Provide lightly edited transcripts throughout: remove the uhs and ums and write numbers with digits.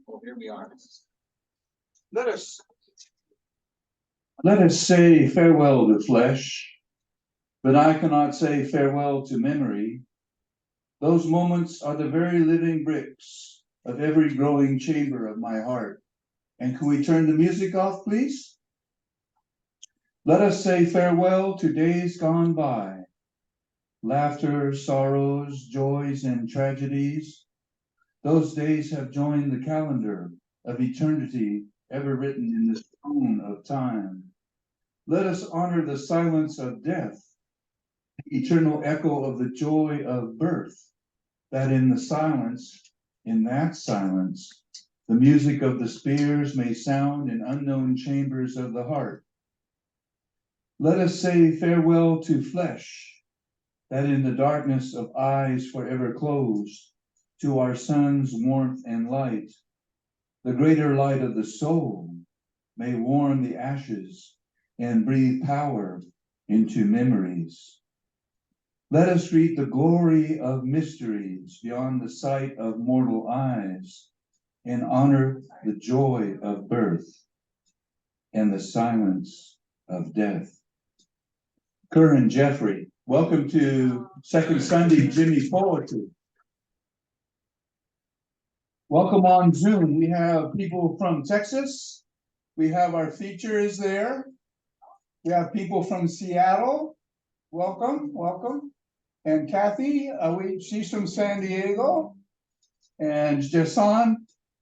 Oh, here we are. Let us Let us say farewell to flesh, but I cannot say farewell to memory. Those moments are the very living bricks of every growing chamber of my heart. And can we turn the music off, please? Let us say farewell to days gone by. Laughter, sorrows, joys, and tragedies. Those days have joined the calendar of eternity ever written in the stone of time. Let us honor the silence of death, the eternal echo of the joy of birth, that in that silence, the music of the spears may sound in unknown chambers of the heart. Let us say farewell to flesh, that in the darkness of eyes forever closed, to our sun's warmth and light, the greater light of the soul may warm the ashes and breathe power into memories. Let us greet the glory of mysteries beyond the sight of mortal eyes and honor the joy of birth and the silence of death. Curran Jeffrey, welcome to Second Sunday Jihmye Poetry. Welcome on Zoom. We have people from Texas. We have our features there. We have people from Seattle. Welcome, welcome. And Kathy, she's from San Diego. And Jahsun,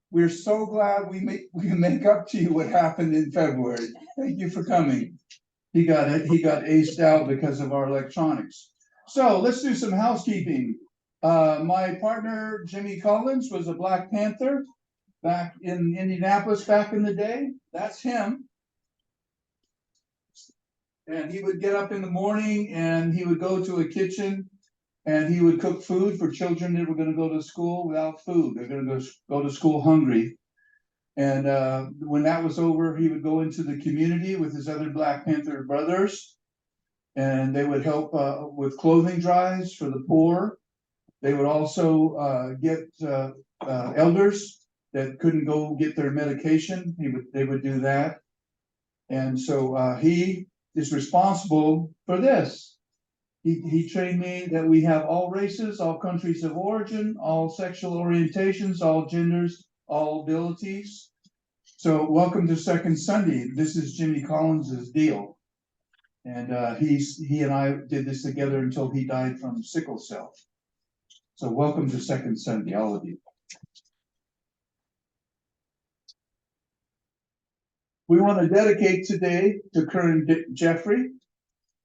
we're so glad we make up to you what happened in February. Thank you for coming. He got aced out because of our electronics. So let's do some housekeeping. My partner, Jimmy Collins, was a Black Panther back in Indianapolis back in the day. That's him. And he would get up in the morning and he would go to a kitchen and he would cook food for children that were going to go to school without food. They're going to go to school hungry. And when that was over, he would go into the community with his other Black Panther brothers, and they would help with clothing drives for the poor. They would also get elders that couldn't go get their medication. They would do that. And so he is responsible for this. He trained me that we have all races, all countries of origin, all sexual orientations, all genders, all abilities. So welcome to Second Sunday. This is Jimmy Collins's deal. And he and I did this together until he died from sickle cell. So welcome to Second Sunday, all of you. We want to dedicate today to Curran Jeffrey.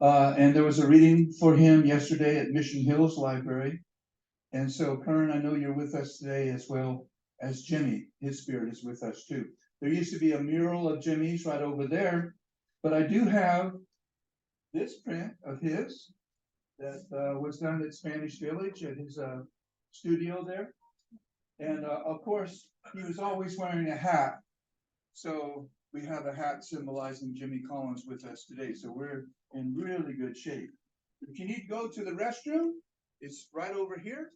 And there was a reading for him yesterday at Mission Hills Library. And so, Curran, I know you're with us today as well as Jimmy. His spirit is with us too. There used to be a mural of Jimmy's right over there, but I do have this print of his that was done at Spanish Village at his studio there. And of course, he was always wearing a hat. So we have a hat symbolizing Jimmy Collins with us today. So we're in really good shape. If you need to go to the restroom, it's right over here.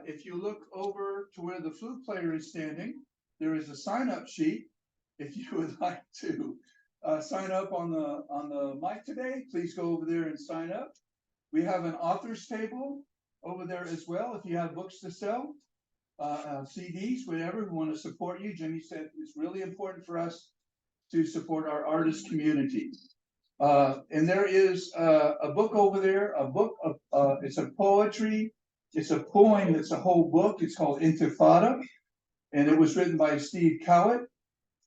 If you look over to where the flute player is standing, there is a sign-up sheet. If you would like to sign up on the mic today, please go over there and sign up. We have an author's table over there as well. If you have books to sell, CDs, whatever, we want to support you. Jimmy said it's really important for us to support our artist community. And there is a book over there, it's a poetry, it's a poem, it's a whole book. It's called Intifada, and it was written by Steve Cowett.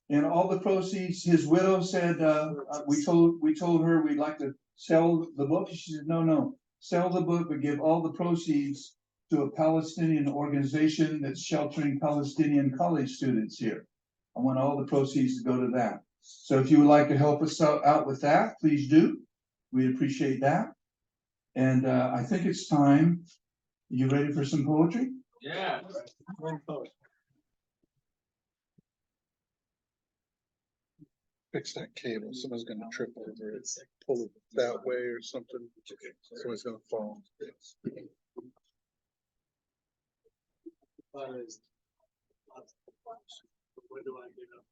And all the proceeds, his widow said, we told her we'd like to sell the book. She said, no, sell the book, but give all the proceeds to a Palestinian organization that's sheltering Palestinian college students here. I want all the proceeds to go to that. So if you would like to help us out with that, please do. We'd appreciate that. And I think it's time. You ready for some poetry? Yeah. fix that cable. Someone's gonna trip over it, pull it that way or something. Someone's gonna fall. Where do I get up?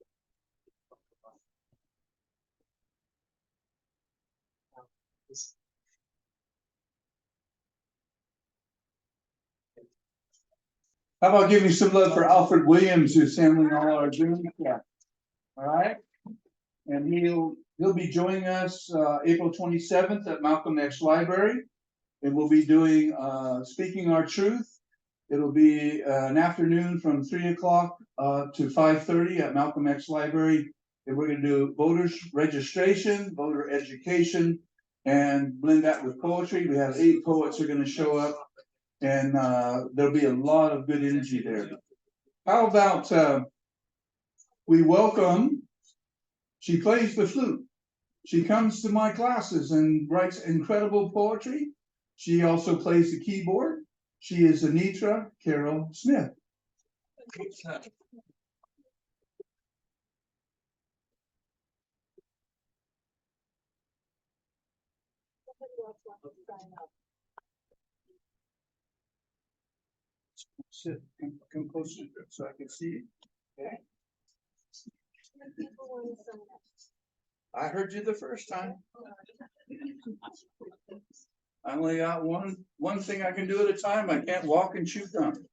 How about giving some love for Alfred Williams, who's handling all our Zoom stuff? All right, and he'll be joining us April 27th at Malcolm X Library, and we'll be doing Speaking Our Truth. It'll be an afternoon from 3 o'clock to 5:30 at Malcolm X Library, and we're going to do voters registration, voter education, and blend that with poetry. We have 8 poets who are going to show up. And there'll be a lot of good energy there. How about we welcome, she plays the flute. She comes to my classes and writes incredible poetry. She also plays the keyboard. She is Anitra Carol Smith. Sit, come closer so I can see you. Okay. I heard you the first time. I only got one thing I can do at a time. I can't walk and chew gum.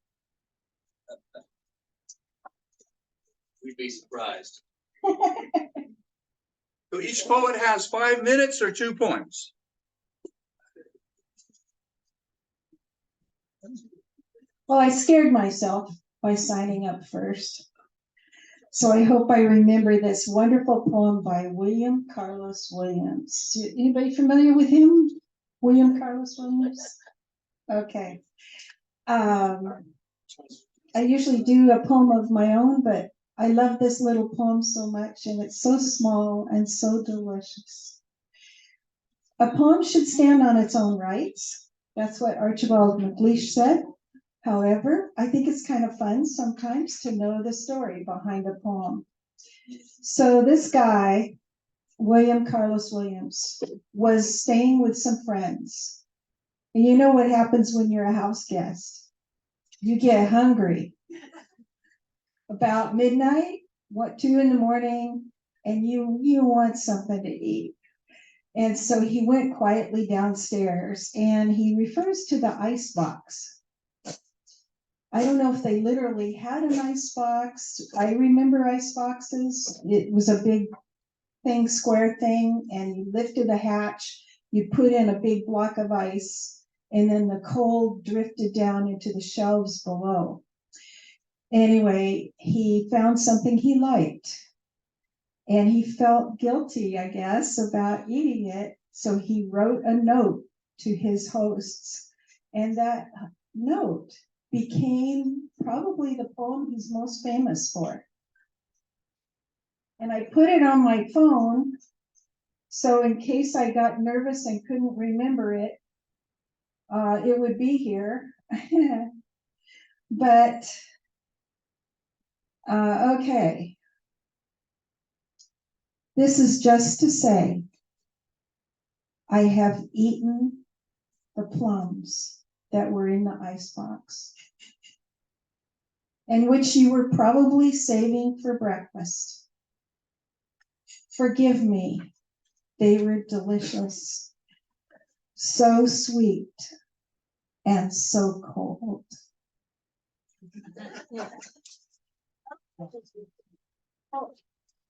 We'd be surprised. So each poet has 5 minutes or 2 points. Well, I scared myself by signing up first. So I hope I remember this wonderful poem by William Carlos Williams. Anybody familiar with him? William Carlos Williams? Okay. I usually do a poem of my own, but I love this little poem so much, and it's so small and so delicious. A poem should stand on its own rights. That's what Archibald MacLeish said. However, I think it's kind of fun sometimes to know the story behind a poem. So this guy, William Carlos Williams, was staying with some friends. And you know what happens when you're a house guest? You get hungry. About midnight, 2 in the morning, and you want something to eat. And so he went quietly downstairs, and he refers to the ice box. I don't know if they literally had an ice box. I remember ice boxes. It was a big thing, square thing, and you lifted a hatch, you put in a big block of ice, and then the cold drifted down into the shelves below. Anyway, he found something he liked, and he felt guilty, I guess, about eating it. So he wrote a note to his hosts, and that note became probably the poem he's most famous for. And I put it on my phone, so in case I got nervous and couldn't remember it, it would be here. But, okay. This is just to say, I have eaten the plums that were in the icebox, and which you were probably saving for breakfast. Forgive me, they were delicious, so sweet and so cold.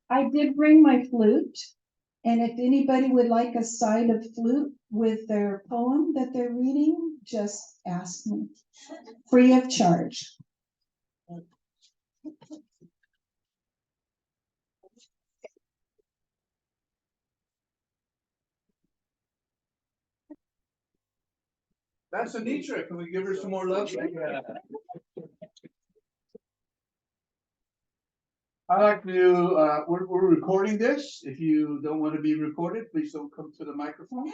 I did bring my flute, and if anybody would like a side of flute with their poem that they're reading, just ask me, free of charge. That's Anitra. Can we give her some more love? I like to, we're recording this. If you don't want to be recorded, please don't come to the microphone.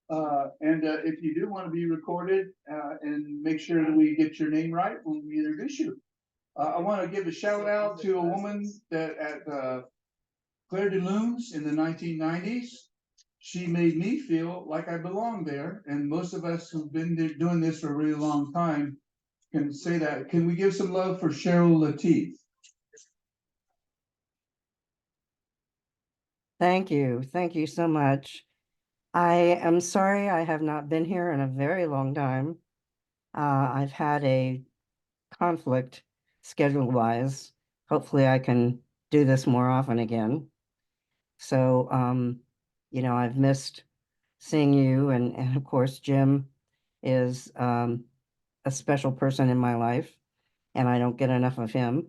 And if you do want to be recorded, and make sure that we get your name right when we introduce you. I want to give a shout out to a woman that Claire de Lune's in the 1990s. She made me feel like I belong there, and most of us who've been doing this for a really long time can say that. Can we give some love for Cheryl Lateef? Thank you. Thank you so much. I am sorry I have not been here in a very long time. I've had a conflict schedule-wise. Hopefully I can do this more often again. So, I've missed seeing you, and of course, Jim is a special person in my life, and I don't get enough of him.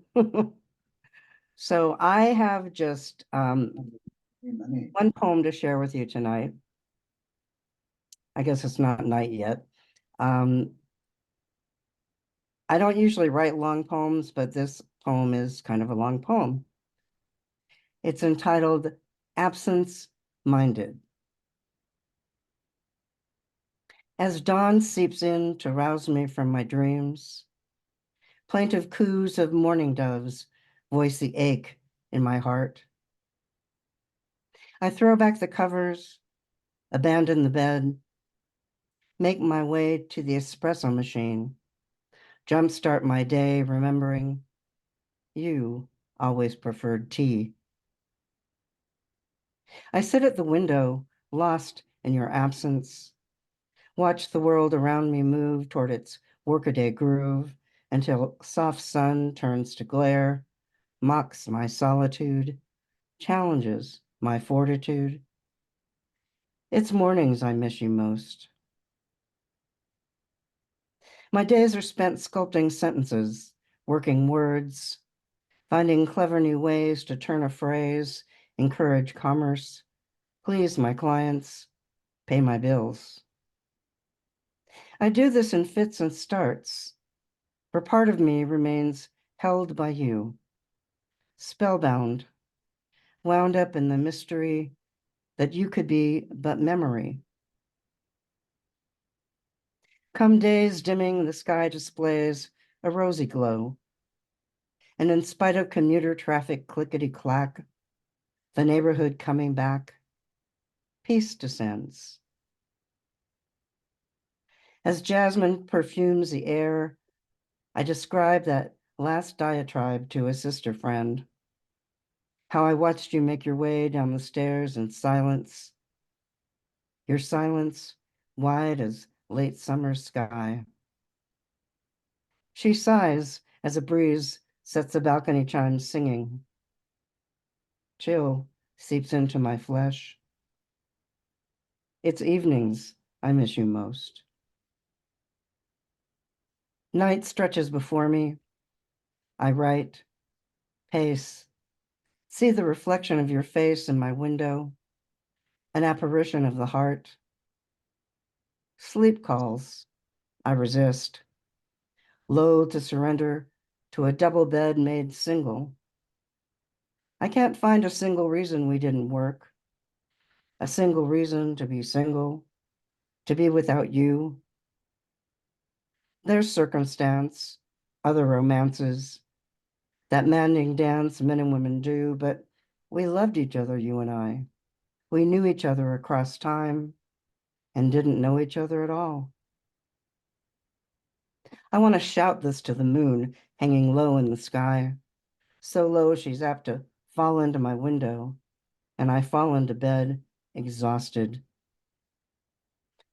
So I have just one poem to share with you tonight. I guess it's not night yet. I don't usually write long poems, but this poem is kind of a long poem. It's entitled Absence Minded. As dawn seeps in to rouse me from my dreams, plaintive coos of mourning doves voice the ache in my heart. I throw back the covers, abandon the bed, make my way to the espresso machine, jumpstart my day remembering you always preferred tea. I sit at the window, lost in your absence, watch the world around me move toward its workaday groove until soft sun turns to glare, mocks my solitude, challenges my fortitude. It's mornings I miss you most. My days are spent sculpting sentences, working words, finding clever new ways to turn a phrase, encourage commerce, please my clients, pay my bills. I do this in fits and starts, for part of me remains held by you, spellbound, wound up in the mystery that you could be but memory. Come days dimming, the sky displays a rosy glow, and in spite of commuter traffic clickety-clack, the neighborhood coming back, peace descends. As jasmine perfumes the air, I describe that last diatribe to a sister friend, how I watched you make your way down the stairs in silence, your silence wide as late summer sky. She sighs as a breeze sets the balcony chimes singing. Chill seeps into my flesh. It's evenings I miss you most. Night stretches before me. I write, pace, see the reflection of your face in my window, an apparition of the heart. Sleep calls. I resist, loath to surrender to a double bed made single. I can't find a single reason we didn't work, a single reason to be single, to be without you. There's circumstance, other romances, that maddening dance men and women do, but we loved each other, you and I. We knew each other across time and didn't know each other at all. I want to shout this to the moon hanging low in the sky, so low she's apt to fall into my window, and I fall into bed exhausted.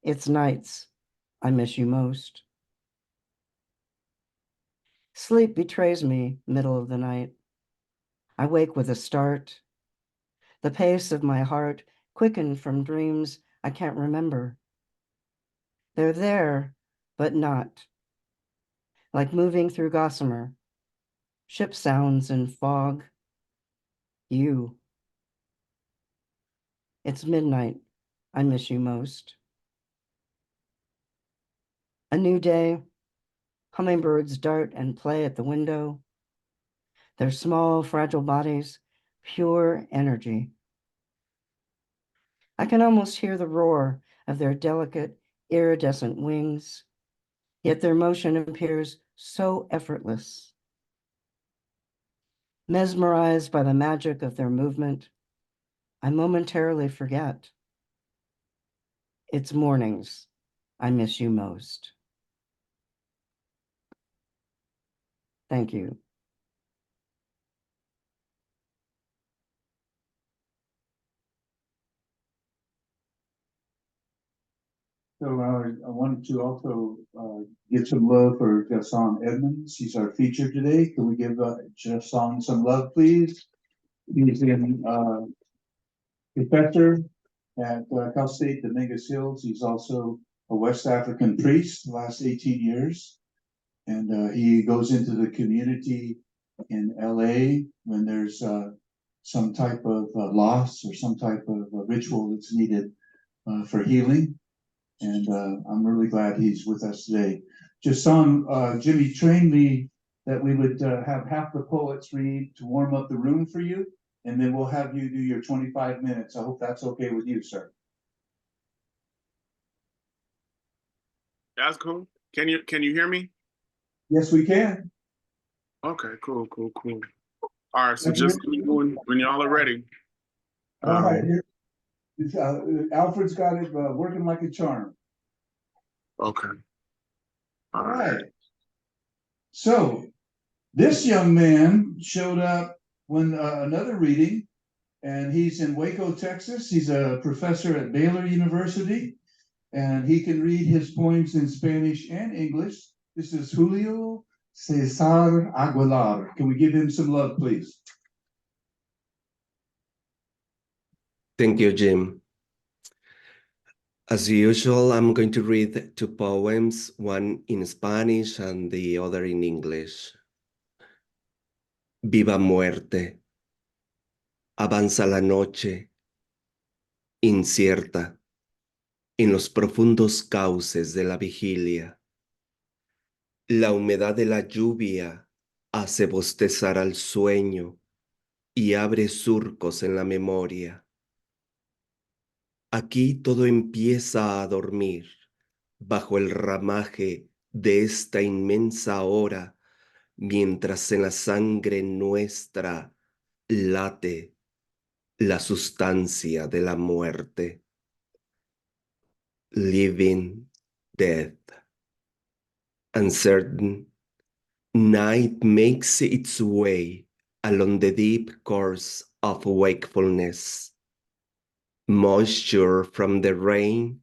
It's nights I miss you most. Sleep betrays me middle of the night. I wake with a start. The pace of my heart quickened from dreams I can't remember. They're there, but not. Like moving through gossamer, ship sounds in fog. You. It's midnight. I miss you most. A new day. Hummingbirds dart and play at the window. Their small, fragile bodies, pure energy. I can almost hear the roar of their delicate, iridescent wings, yet their motion appears so effortless. Mesmerized by the magic of their movement, I momentarily forget. It's mornings I miss you most. Thank you. So I wanted to also give some love for Jahsun Edmonds. He's our feature today. Can we give Jahsun some love, please? He's in professor at Cal State Dominguez Hills. He's also a West African priest the last 18 years. And he goes into the community in LA when there's some type of loss or some type of ritual that's needed for healing. And I'm really glad he's with us today. Jahsun, Jimmy trained me that we would have half the poets read to warm up the room for you, and then we'll have you do your 25 minutes. I hope that's okay with you, sir. That's cool. Can you hear me? Yes, we can. Okay, cool. All right, so just when y'all are ready. All right. Alfred's got it working like a charm. Okay. All right. So this young man showed up when another reading, and he's in Waco, Texas. He's a professor at Baylor University, and he can read his poems in Spanish and English. This is Julio Cesar Aguilar. Can we give him some love, please? Thank you, Jim. As usual, I'm going to read two poems, one in Spanish and the other in English. Viva muerte. Avanza la noche, incierta, en los profundos cauces de la vigilia. La humedad de la lluvia hace bostezar al sueño y abre surcos en la memoria. Aquí todo empieza a dormir bajo el ramaje de esta inmensa hora, mientras en la sangre nuestra late la sustancia de la muerte. Living death. Uncertain, night makes its way along the deep course of wakefulness. Moisture from the rain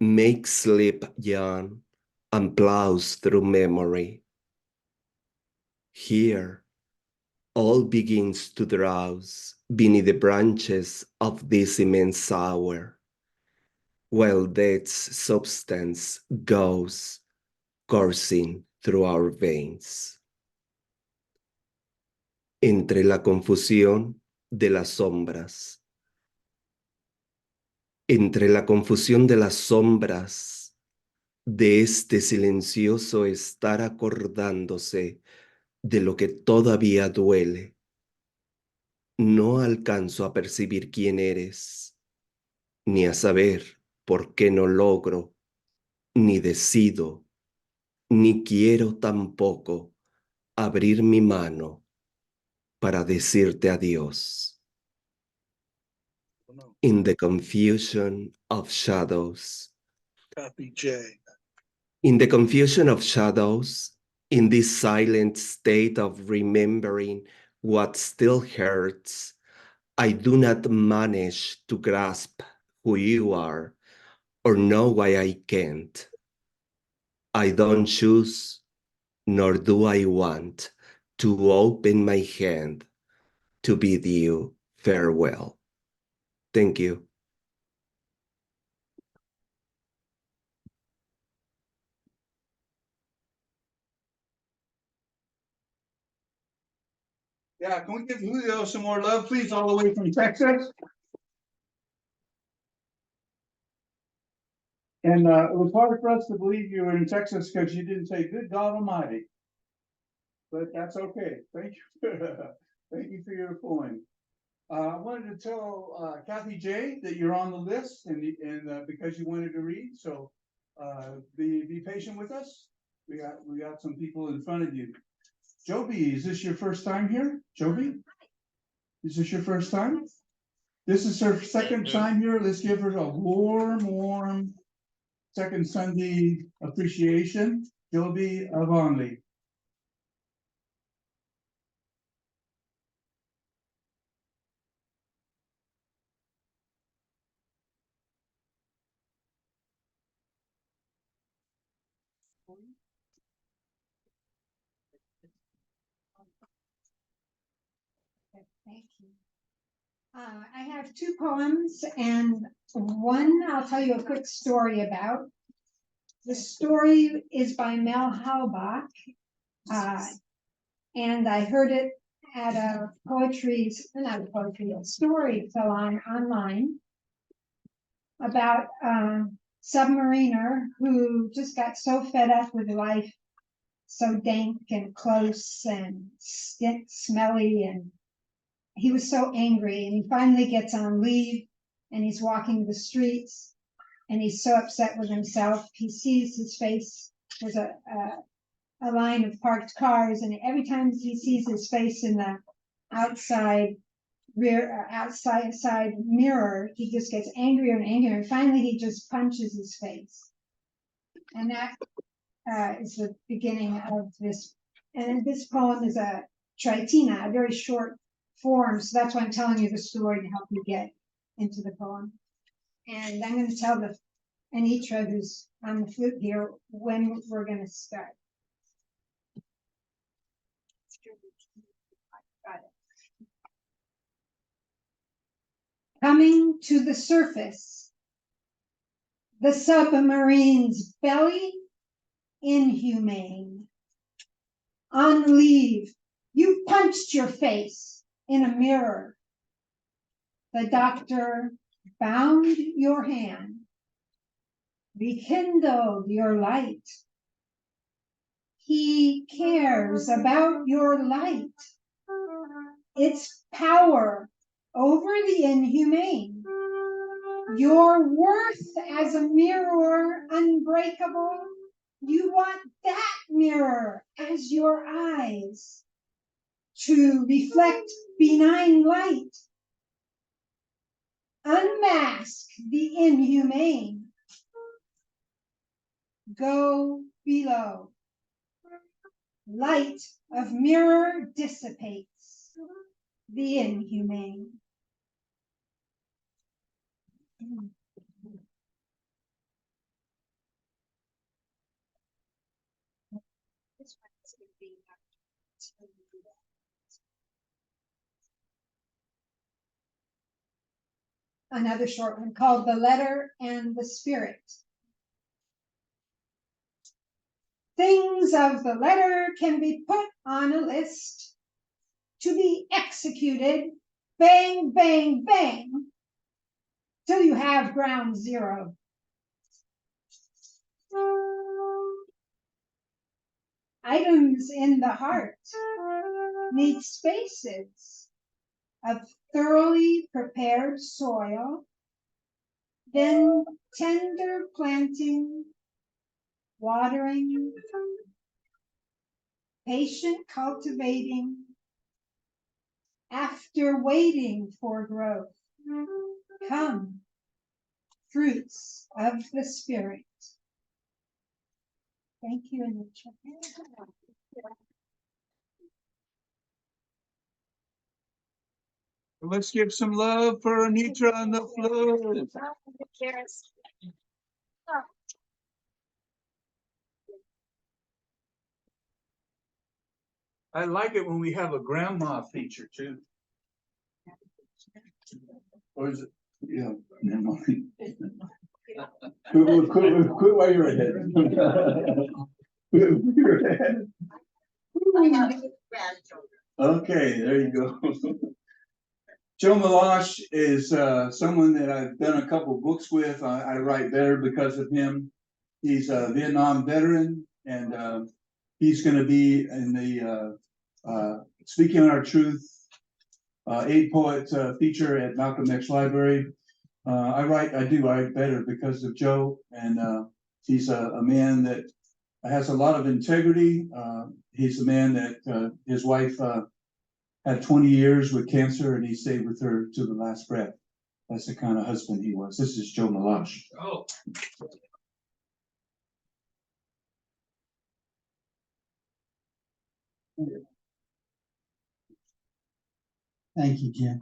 makes sleep yawn and plows through memory. Here, all begins to drowse beneath the branches of this immense hour, while death's substance goes coursing through our veins. Entre la confusión de las sombras. Entre la confusión de las sombras, de este silencioso estar acordándose de lo que todavía duele, no alcanzo a percibir quién eres, ni a saber por qué no logro, ni decido, ni quiero tampoco abrir mi mano para decirte adiós. In the confusion of shadows. Copy J. In the confusion of shadows, in this silent state of remembering what still hurts, I do not manage to grasp who you are or know why I can't. I don't choose, nor do I want to open my hand to bid you farewell. Thank you. Yeah, can we give Julio some more love, please, all the way from Texas? And it was hard for us to believe you were in Texas because you didn't say, "Good God Almighty." But that's okay. Thank you. Thank you for your poem. I wanted to tell Kathy J that you're on the list, and because you wanted to read, so be patient with us. We got some people in front of you. Joby, is this your first time here? Joby, is this your first time? This is her second time here. Let's give her a warm second Sunday appreciation. Joby Avonley. Thank you. I have two poems, and one I'll tell you a quick story about. The story is by Mel Halbach, and I heard it at a story salon online about a submariner who just got so fed up with life, so dank and close and smelly, and he was so angry, and he finally gets on leave, and he's walking the streets, and he's so upset with himself. He sees his face. There's a line of parked cars, and every time he sees his face in the outside mirror, he just gets angrier and angrier, and finally he just punches his face. And that is the beginning of this. And this poem is a tritina, a very short form, so that's why I'm telling you the story to help you get into the poem. And I'm going to tell Anitra, who's on the flute here, when we're going to start. Got it. Coming to the surface, the submarine's belly inhumane. On leave, you punched your face in a mirror. The doctor bound your hand, rekindled your light. He cares about your light, its power over the inhumane. Your worth as a mirror unbreakable. You want that mirror as your eyes to reflect benign light. Unmask the inhumane. Go below. Light of mirror dissipates the inhumane. Another short one called The Letter and the Spirit. Things of the letter can be put on a list to be executed, bang, bang, bang, till you have ground zero. Items in the heart need spaces of thoroughly prepared soil, then tender planting, watering, patient cultivating, after waiting for growth, come fruits of the Spirit. Thank you, Anitra. Let's give some love for Anitra on the floor. I like it when we have a grandma feature too. Or is it? Yeah, never mind. Quit while you're ahead. You're ahead. Okay, there you go. Joe Malash is someone that I've done a couple books with. I write better because of him. He's a Vietnam veteran, and he's going to be in the Speaking Our Truth 8-poet feature at Malcolm X Library. I do write better because of Joe, and he's a man that has a lot of integrity. He's a man that his wife had 20 years with cancer, and he stayed with her to the last breath. That's the kind of husband he was. This is Joe Malash. Oh. Thank you, Jim.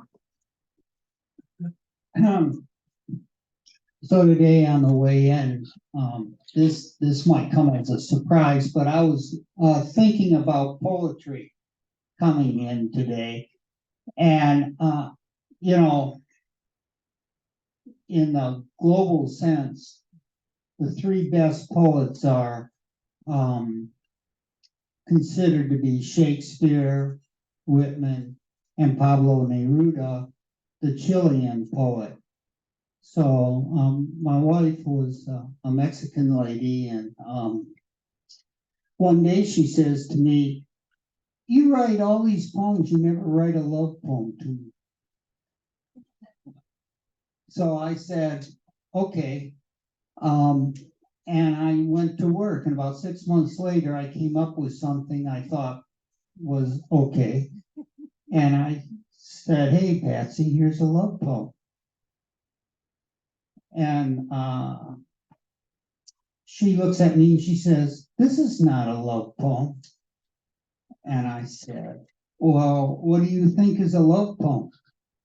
So today on the way in, this might come as a surprise, but I was thinking about poetry coming in today. And you know, in the global sense, the three best poets are considered to be Shakespeare, Whitman, and Pablo Neruda, the Chilean poet. So my wife was a Mexican lady, and one day she says to me, "You write all these poems, you never write a love poem to me." So I said, "Okay." And I went to work, and about 6 months later, I came up with something I thought was okay. And I said, "Hey, Patsy, here's a love poem." And she looks at me and she says, "This is not a love poem." And I said, "Well, what do you think is a love poem?"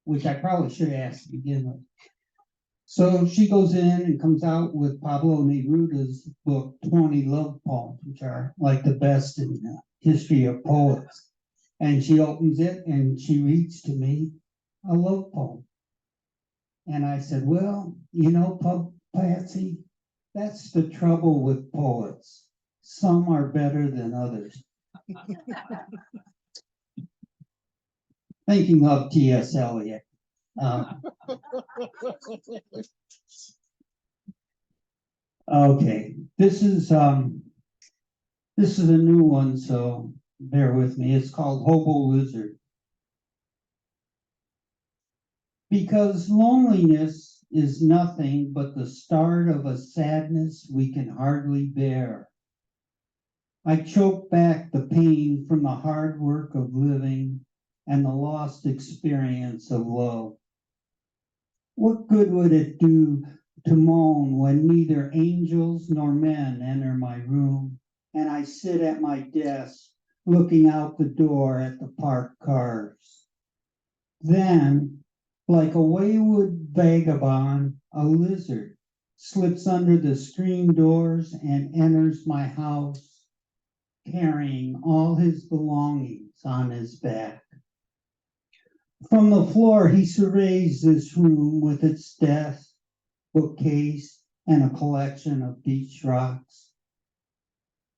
Which I probably should have asked to begin with. So she goes in and comes out with Pablo Neruda's book, 20 Love Poems, which are like the best in the history of poets. And she opens it and she reads to me a love poem. And I said, "Well, you know, Patsy, that's the trouble with poets. Some are better than others." Thinking of T.S. Eliot. Okay, this is a new one, so bear with me. It's called Hobo Lizard. Because loneliness is nothing but the start of a sadness we can hardly bear. I choke back the pain from the hard work of living and the lost experience of love. What good would it do to moan when neither angels nor men enter my room, and I sit at my desk looking out the door at the parked cars? Then, like a wayward vagabond, a lizard slips under the screen doors and enters my house, carrying all his belongings on his back. From the floor, he surveys this room with its desk, bookcase, and a collection of beach rocks.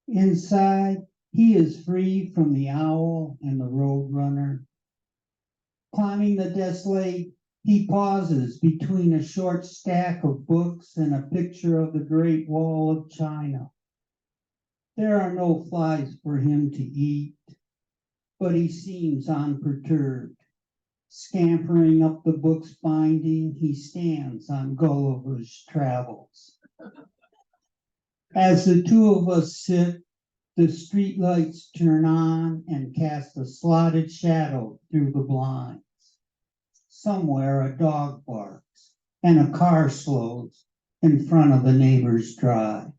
Inside, he is free from the owl and the roadrunner. Climbing the desolate, he pauses between a short stack of books and a picture of the Great Wall of China. There are no flies for him to eat, but he seems unperturbed. Scampering up the book's binding, he stands on Gulliver's Travels. As the two of us sit, the streetlights turn on and cast a slotted shadow through the blinds. Somewhere a dog barks and a car slows in front of the neighbor's drive.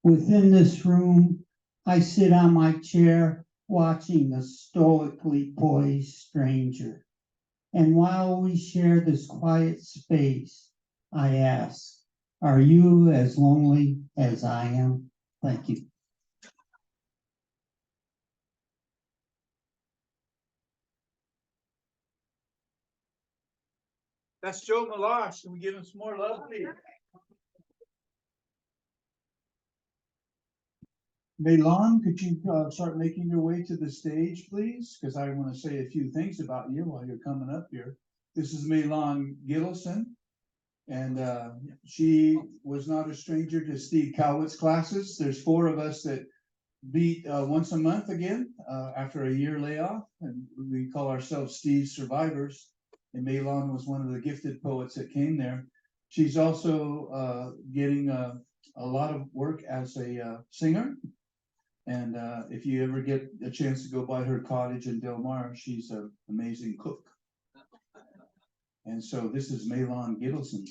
Within this room, I sit on my chair watching the stoically poised stranger. And while we share this quiet space, I ask, are you as lonely as I am? Thank you. That's Joe Malash. Can we give him some more love, please? Meilon, could you start making your way to the stage, please? Because I want to say a few things about you while you're coming up here. This is Meilon Gittleson, and she was not a stranger to Steve Cowitt's classes. There's 4 of us that meet once a month again after a year layoff, and we call ourselves Steve's Survivors. And Meilon was one of the gifted poets that came there. She's also getting a lot of work as a singer. And if you ever get a chance to go by her cottage in Del Mar, she's an amazing cook. And so this is Malon Gittleson.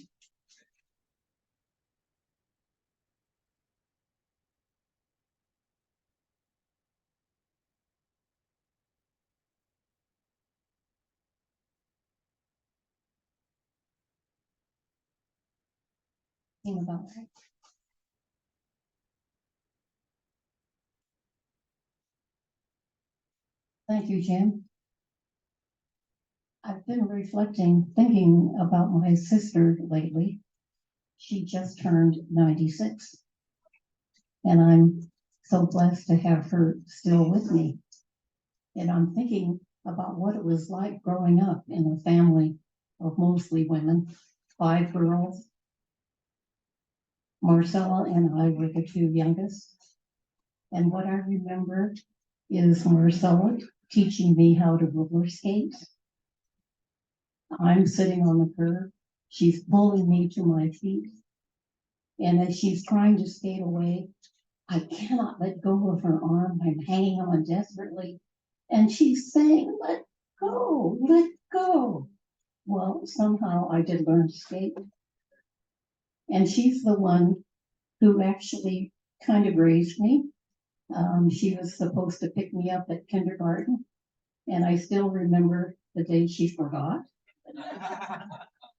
Seem about right. Thank you, Jim. I've been reflecting, thinking about my sister lately. She just turned 96. And I'm so blessed to have her still with me. And I'm thinking about what it was like growing up in a family of mostly women, 5 girls. Marcella and I were the 2 youngest. And what I remember is Marcella teaching me how to roller skate. I'm sitting on the curb. She's pulling me to my feet. And as she's trying to skate away, I cannot let go of her arm. I'm hanging on desperately. And she's saying, let go, let go. Well, somehow I did learn to skate. And she's the one who actually kind of raised me. She was supposed to pick me up at kindergarten. And I still remember the day she forgot.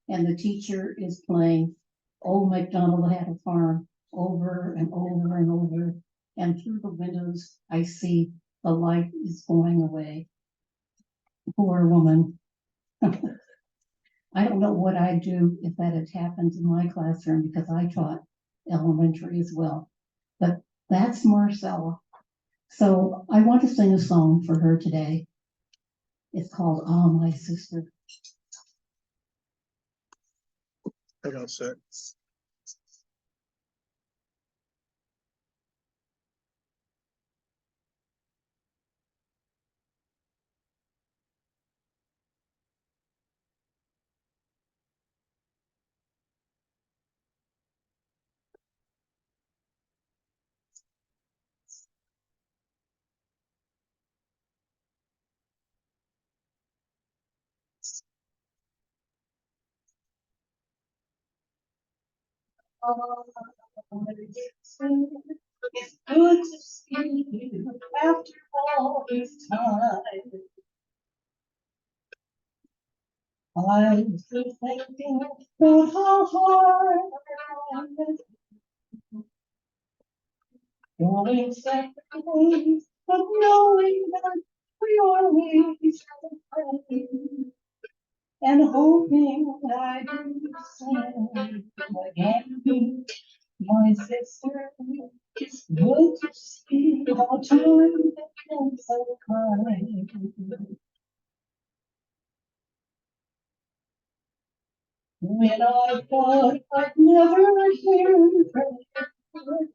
And the teacher is playing Old MacDonald Had a Farm over and over and over. And through the windows, I see the light is going away. Poor woman. I don't know what I'd do if that had happened in my classroom because I taught elementary as well. But that's Marcella. So I want to sing a song for her today. It's called Ah, My Sister. Hold on a sec. It's good to see you after all this time. I've been thinking about how hard I've been going separate ways, but knowing that we always have a friend, and hoping I do the same again. My sister, it's good to see how time can so kind. When I thought I'd never hear from you,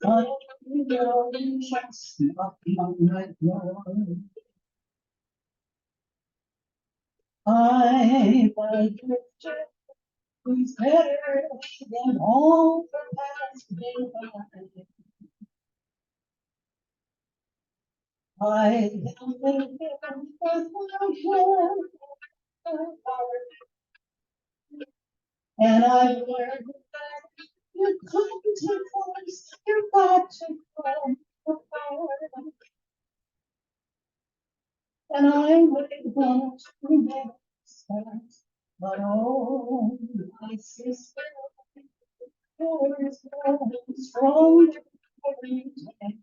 finally you're just knocking on my door. I'm a drifter who's better than all the past been by. I've been thinking with my head apart, and I've learned that you come to force, you got to come apart. And I would want to never start, but oh, my sister, yours growing stronger every day.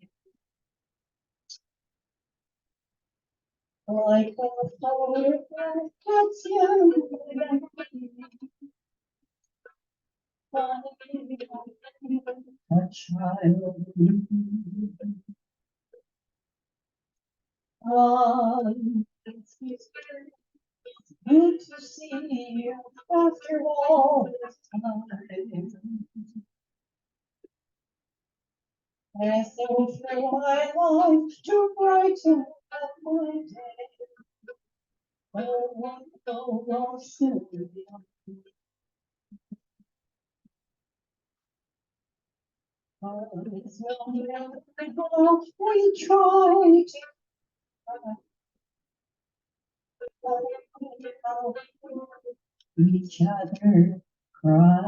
Like a photograph that's you and me. A child. It's good to see you after all this time. As though through my life to brighten up my day. Oh, what will soon be. It's no matter how we try to each other cry.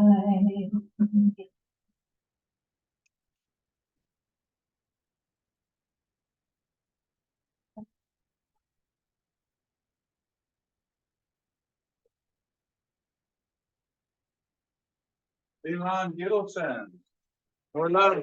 Elon Gilson. Or not.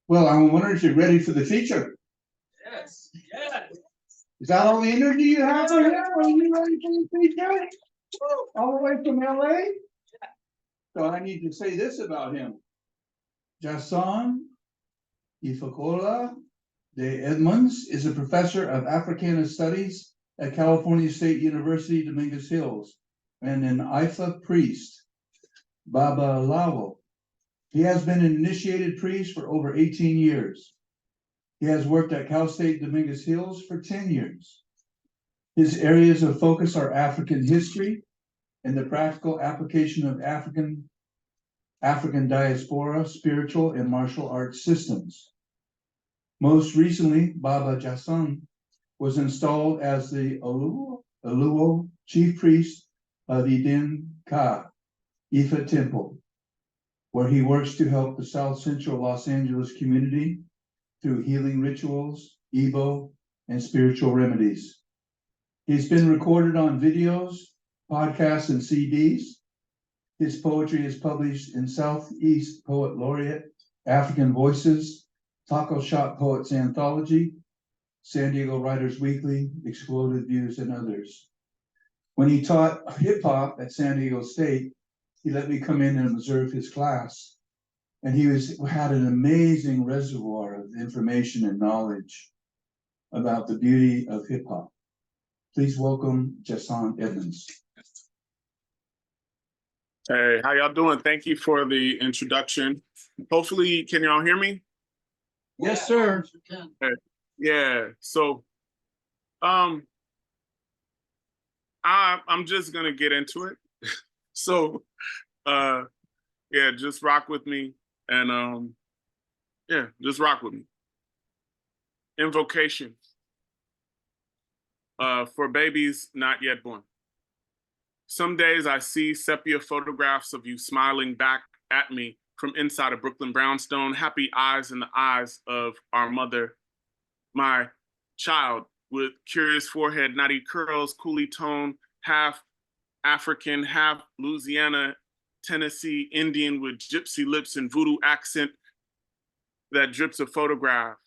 Well, I'm wondering if you're ready for the feature. Yes, yes. Is that all the energy you have for here? Are you ready for the feature? All the way from LA? So I need to say this about him. Jahsun de Edmonds is a professor of Africana Studies at California State University, Dominguez Hills, and an Ifa priest, Babalawo. He has been an initiated priest for over 18 years. He has worked at Cal State Dominguez Hills for 10 years. His areas of focus are African history and the practical application of African diaspora, spiritual and martial arts systems. Most recently, Baba Jahsun was installed as the Oluo chief priest of Eden Ka Ifa Temple, where he works to help the South Central Los Angeles community through healing rituals, Igbo, and spiritual remedies. He's been recorded on videos, podcasts, and CDs. His poetry is published in Southeast Poet Laureate, African Voices, Taco Shop Poets Anthology, San Diego Writers Weekly, Exploded Views, and others. When he taught hip hop at San Diego State, he let me come in and observe his class. And he had an amazing reservoir of information and knowledge about the beauty of hip hop. Please welcome Jahsun Edmonds. Hey, how y'all doing? Thank you for the introduction. Hopefully, can y'all hear me? Yes, sir. Yeah. So, I'm just gonna get into it. So, yeah, just rock with me, and yeah, just rock with me. Invocation. For babies not yet born. Some days I see sepia photographs of you smiling back at me from inside a Brooklyn brownstone, happy eyes in the eyes of our mother, my child with curious forehead, knotty curls, coolie tone, half African, half Louisiana, Tennessee, Indian with gypsy lips and voodoo accent that drips a photograph.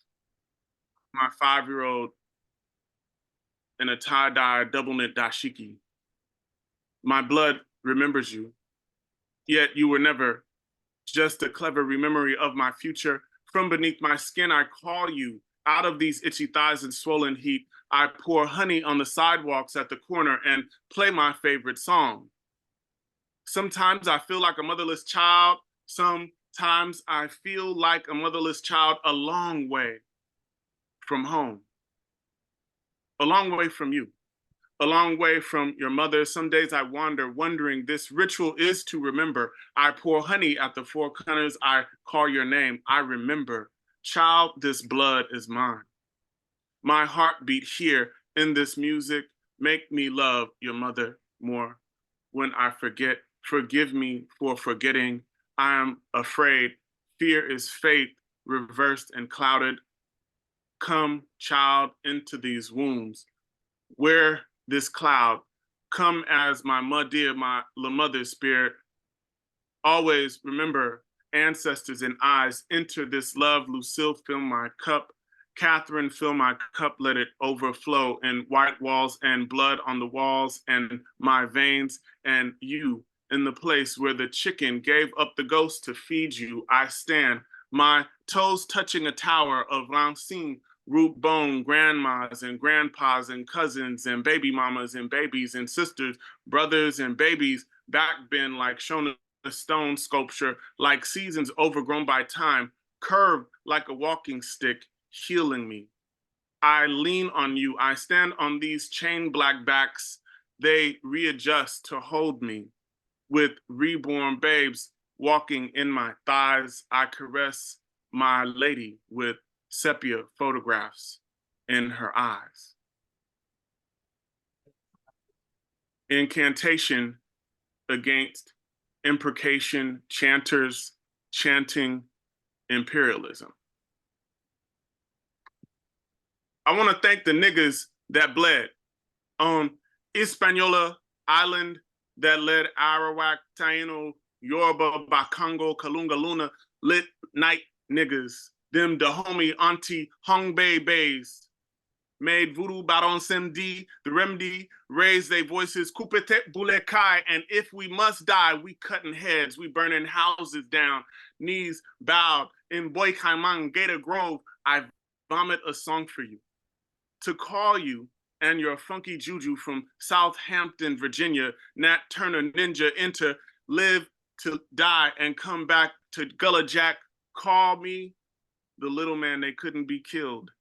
My 5-year-old in a tie-dye double knit dashiki. My blood remembers you, yet you were never just a clever rememory of my future. From beneath my skin, I call you. Out of these itchy thighs and swollen heat, I pour honey on the sidewalks at the corner and play my favorite song. Sometimes I feel like a motherless child. Sometimes I feel like a motherless child a long way from home, a long way from you, a long way from your mother. Some days I wander, wondering this ritual is to remember. I pour honey at the four corners. I call your name. I remember. Child, this blood is mine. My heartbeat here in this music. Make me love your mother more. When I forget, forgive me for forgetting. I am afraid. Fear is fate, reversed and clouded. Come, child, into these wombs. Wear this cloud. Come as my dear, my mother spirit. Always remember ancestors and eyes. Enter this love. Lucille, fill my cup. Catherine, fill my cup. Let it overflow. And white walls and blood on the walls and my veins. And you in the place where the chicken gave up the ghost to feed you. I stand, my toes touching a tower of Lancine root bone grandmas and grandpas and cousins and baby mamas and babies and sisters, brothers and babies, back bend like shown a stone sculpture, like seasons overgrown by time, curved like a walking stick, healing me. I lean on you. I stand on these chain black backs. They readjust to hold me. With reborn babes walking in my thighs, I caress my lady with sepia photographs in her eyes. Incantation against imprecation, chanters chanting imperialism. I want to thank the niggas that bled on Hispaniola Island that led Arawak, Taino, Yoruba, Bakongo, Kalunga Luna, lit night niggas, them Dahomey, Auntie, Hong Bay Bays, made Voodoo Baron Semdi, the remedy, raised their voices, Kupete Bulekai, and if we must die, we cutting heads, we burning houses down, knees bowed, in Boy Kaimang, Gator Grove, I vomit a song for you. To call you and your funky juju from Southampton, Virginia, Nat Turner Ninja, enter, live to die and come back to Gullah Jack, call me the little man they couldn't be killed.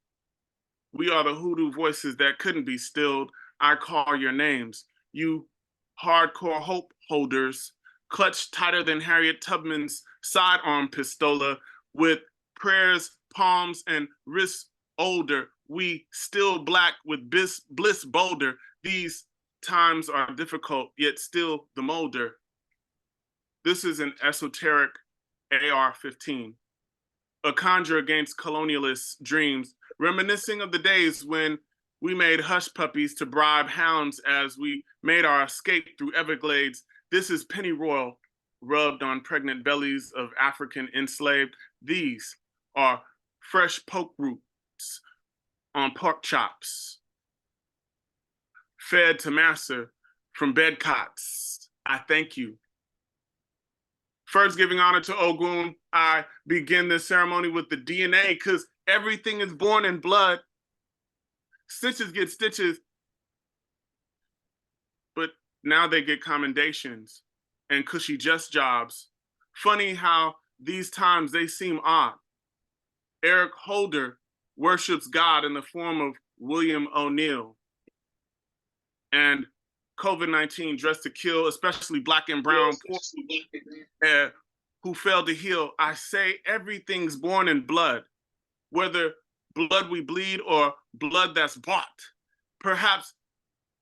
We are the hoodoo voices that couldn't be stilled. I call your names. You hardcore hope holders, clutched tighter than Harriet Tubman's sidearm pistola, with prayers, palms, and wrists older. We still black with bliss bolder. These times are difficult, yet still the molder. This is an esoteric AR-15, a conjure against colonialist dreams, reminiscing of the days when we made hush puppies to bribe hounds as we made our escape through Everglades. This is pennyroyal rubbed on pregnant bellies of African enslaved. These are fresh poke roots on pork chops, fed to master from bed cots. I thank you. First, giving honor to Ogun, I begin this ceremony with the DNA, because everything is born in blood. Stitches get stitches, but now they get commendations and cushy just jobs. Funny how these times they seem odd. Eric Holder worships God in the form of William O'Neill. And COVID-19 dressed to kill, especially Black and brown poor who failed to heal. I say everything's born in blood, whether blood we bleed or blood that's bought. Perhaps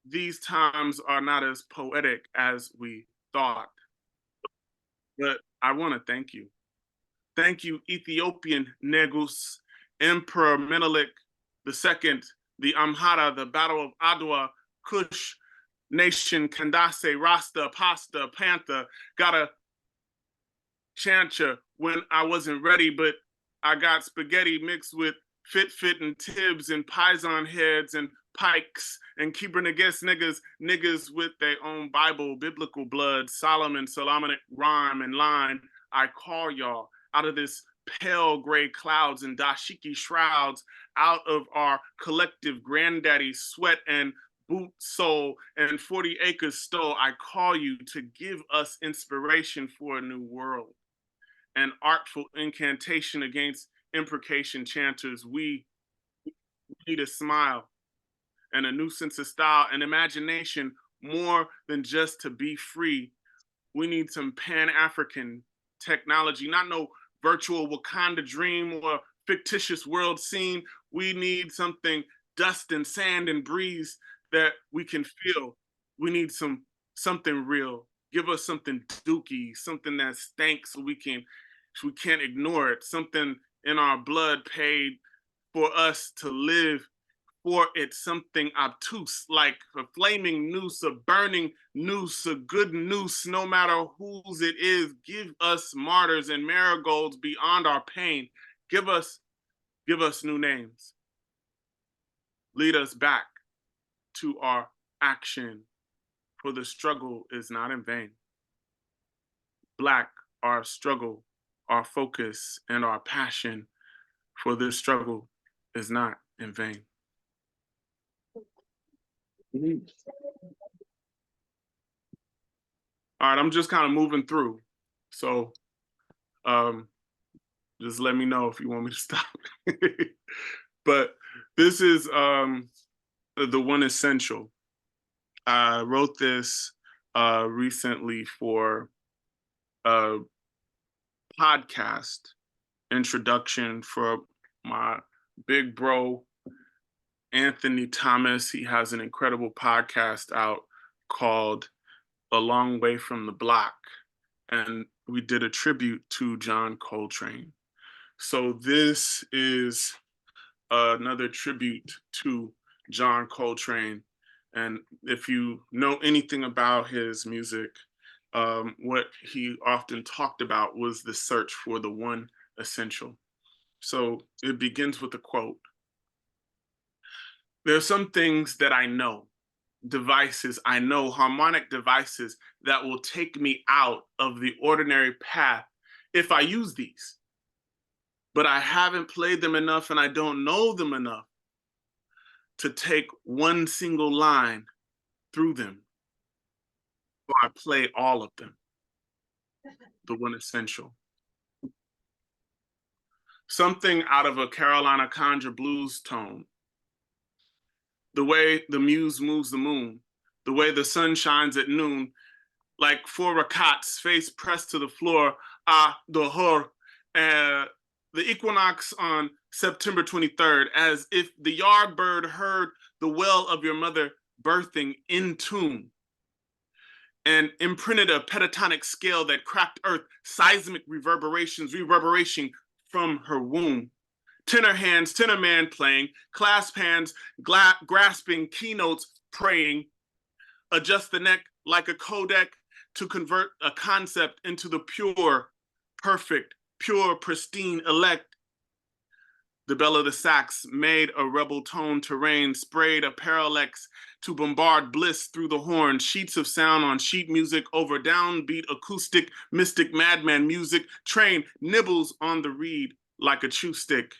these times are not as poetic as we thought. But I want to thank you. Thank you, Ethiopian Negus, Emperor Menelik II, the Amhara, the Battle of Adwa, Kush, Nation, Kandase, Rasta, Pasta, Panther. Gotta chant ya when I wasn't ready, but I got spaghetti mixed with fit and tibs and pison heads and pikes and Kibernegis niggas with their own Bible, biblical blood, Solomon, Solomonic rhyme and line. I call y'all out of this pale gray clouds and dashiki shrouds, out of our collective granddaddy sweat and boot sole and 40 acres stole. I call you to give us inspiration for a new world. An artful incantation against imprecation chanters. We need a smile and a new sense of style and imagination, more than just to be free. We need some Pan-African technology, not no virtual Wakanda dream or fictitious world scene. We need something dust and sand and breeze that we can feel. We need something real. Give us something dookie, something that stank so we can't ignore it. Something in our blood paid for us to live for it, something obtuse, like a flaming noose, a burning noose, a good noose, no matter whose it is. Give us martyrs and marigolds beyond our pain. Give us new names. Lead us back to our action, for the struggle is not in vain. Black, our struggle, our focus, and our passion for this struggle is not in vain. All right, I'm just kind of moving through. So just let me know if you want me to stop. But This is the one essential. I wrote this recently for a podcast introduction for my big bro, Anthony Thomas. He has an incredible podcast out called A Long Way from the Block. And we did a tribute to John Coltrane. So this is another tribute to John Coltrane. And if you know anything about his music, what he often talked about was the search for the one essential. So it begins with a quote. There are some things that I know, devices I know, harmonic devices that will take me out of the ordinary path if I use these. But I haven't played them enough and I don't know them enough to take one single line through them. So I play all of them, the one essential. Something out of a Carolina Conjure blues tone. The way the muse moves the moon, the way the sun shines at noon, like four rakats, face pressed to the floor, the hor, the equinox on September 23rd, as if the yard bird heard the wail of your mother birthing in tune, and imprinted a pentatonic scale that cracked earth, seismic reverberations, reverberation from her womb. Tenor hands, tenor man playing, clasp hands, grasping keynotes, praying, adjust the neck like a codec to convert a concept into the pure, perfect, pure, pristine elect. The bell of the sax made a rebel tone terrain, sprayed a parallax to bombard bliss through the horn, sheets of sound on sheet music over downbeat acoustic, mystic madman music, train nibbles on the reed like a chew stick.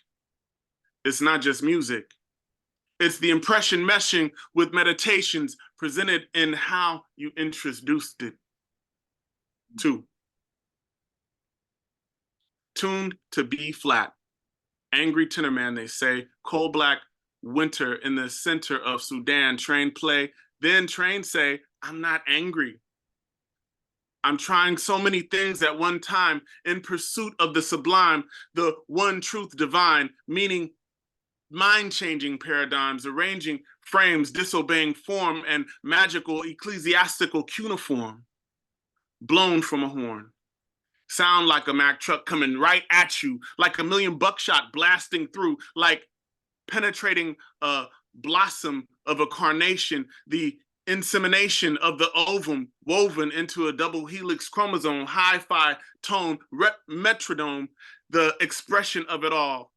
It's not just music. It's the impression meshing with meditations presented in how you introduced it. 2. Tuned to B flat. Angry tenor man, they say. Coal black winter in the center of Sudan. Train play. Then train say, I'm not angry. I'm trying so many things at one time in pursuit of the sublime, the one truth divine, meaning mind-changing paradigms, arranging frames, disobeying form, and magical ecclesiastical cuneiform, blown from a horn. Sound like a Mack truck coming right at you, like a million buckshot blasting through, like penetrating a blossom of a carnation, the insemination of the ovum woven into a double helix chromosome, hi-fi tone, metronome, the expression of it all,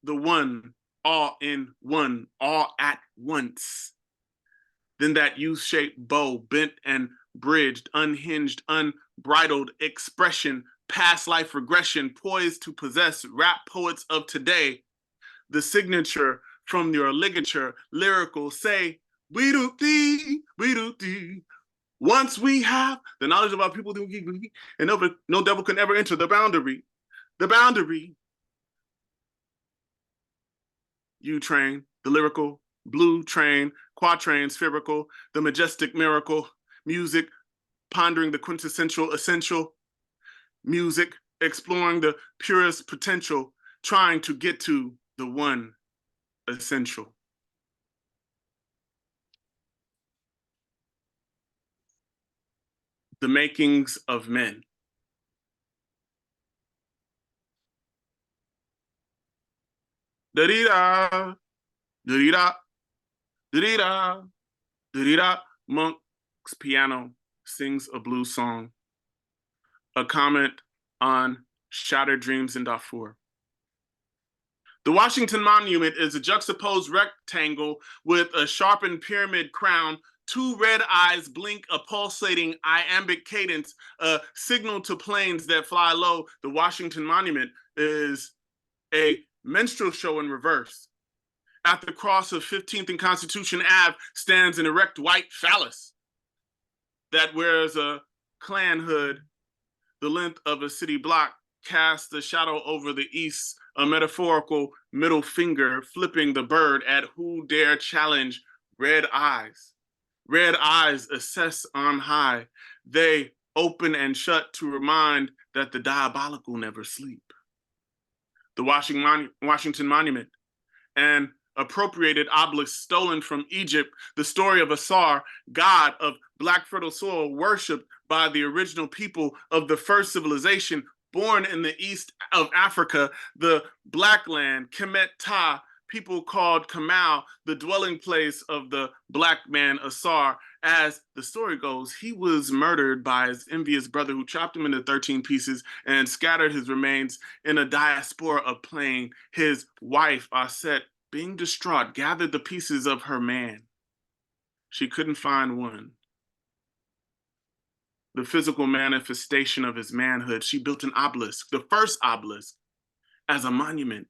the one, all in one, all at once. Then that U-shaped bow, bent and bridged, unhinged, unbridled expression, past life regression, poised to possess rap poets of today. The signature from your ligature, lyrical, say, we do thee, we do thee. Once we have the knowledge of our people, and no devil can ever enter the boundary. The boundary. U train, the lyrical, blue train, quatrain, spherical, the majestic miracle, music, pondering the quintessential essential, music, exploring the purest potential, trying to get to the one essential. The makings of men. Da-dee-da, da-dee-da, da-dee-da, da-dee-da. Monk's piano sings a blues song. A comment on shattered dreams in Darfur. The Washington Monument is a juxtaposed rectangle with a sharpened pyramid crown. 2 red eyes blink a pulsating iambic cadence, a signal to planes that fly low. The Washington Monument is a minstrel show in reverse. At the cross of 15th and Constitution Ave stands an erect white phallus that wears a Klan hood the length of a city block, cast a shadow over the east, a metaphorical middle finger flipping the bird at who dare challenge red eyes. Red eyes assess on high. They open and shut to remind that the diabolical never sleep. The Washington Monument, an appropriated obelisk stolen from Egypt, the story of Asar, god of Black fertile soil, worshipped by the original people of the first civilization, born in the east of Africa, the Black land, Kemet Ta, people called Kamal, the dwelling place of the Black man Asar. As the story goes, he was murdered by his envious brother who chopped him into 13 pieces and scattered his remains in a diaspora of plain. His wife, Aset, being distraught, gathered the pieces of her man. She couldn't find one. The physical manifestation of his manhood, she built an obelisk, the first obelisk, as a monument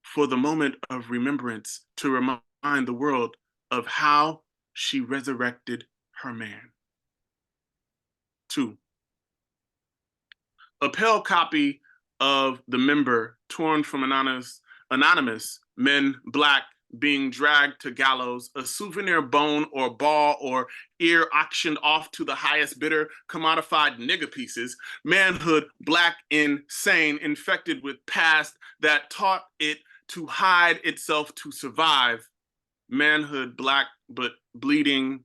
for the moment of remembrance to remind the world of how she resurrected her man. 2. A pale copy of the member torn from anonymous men, Black, being dragged to gallows, a souvenir bone or ball or ear auctioned off to the highest bidder, commodified nigger pieces, manhood, Black, insane, infected with past that taught it to hide itself to survive, manhood, Black, but bleeding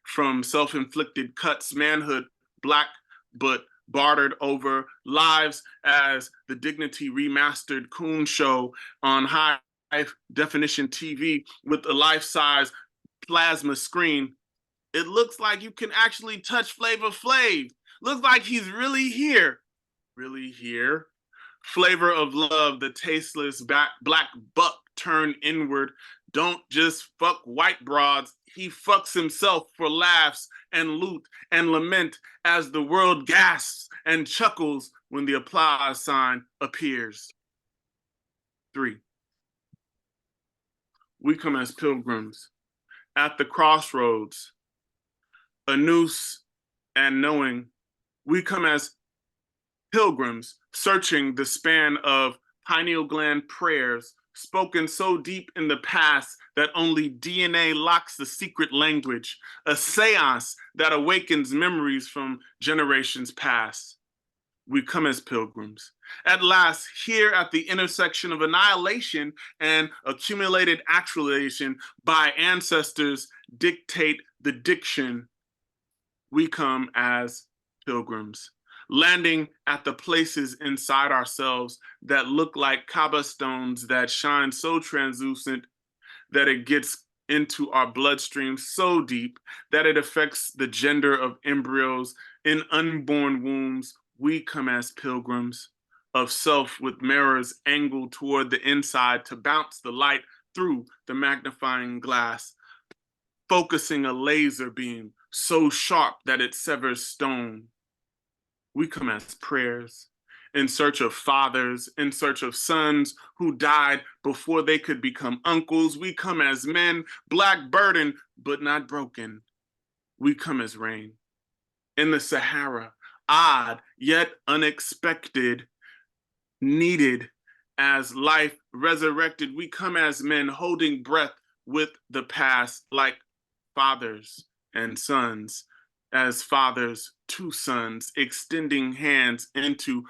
from self-inflicted cuts, manhood, Black, but bartered over lives as the Dignity remastered Coon show on high definition TV with a life-size plasma screen. It looks like you can actually touch Flavor Flav. Looks like he's really here. Really here. Flavor of love, the tasteless Black buck turned inward. Don't just fuck white broads. He fucks himself for laughs and loot and lament as the world gasps and chuckles when the applause sign appears. 3. We come as pilgrims at the crossroads, a noose and knowing. We come as pilgrims searching the span of pineal gland prayers spoken so deep in the past that only DNA locks the secret language, a seance that awakens memories from generations past. We come as pilgrims. At last, here at the intersection of annihilation and accumulated actualization by ancestors dictate the diction, we come as pilgrims, landing at the places inside ourselves that look like Kaaba stones that shine so translucent that it gets into our bloodstream so deep that it affects the gender of embryos in unborn wombs. We come as pilgrims of self with mirrors angled toward the inside to bounce the light through the magnifying glass, focusing a laser beam so sharp that it severs stone. We come as prayers, in search of fathers, in search of sons who died before they could become uncles. We come as men, Black burdened, but not broken. We come as rain. In the Sahara, odd, yet unexpected, needed as life resurrected. We come as men holding breath with the past like fathers and sons, as fathers to sons, extending hands into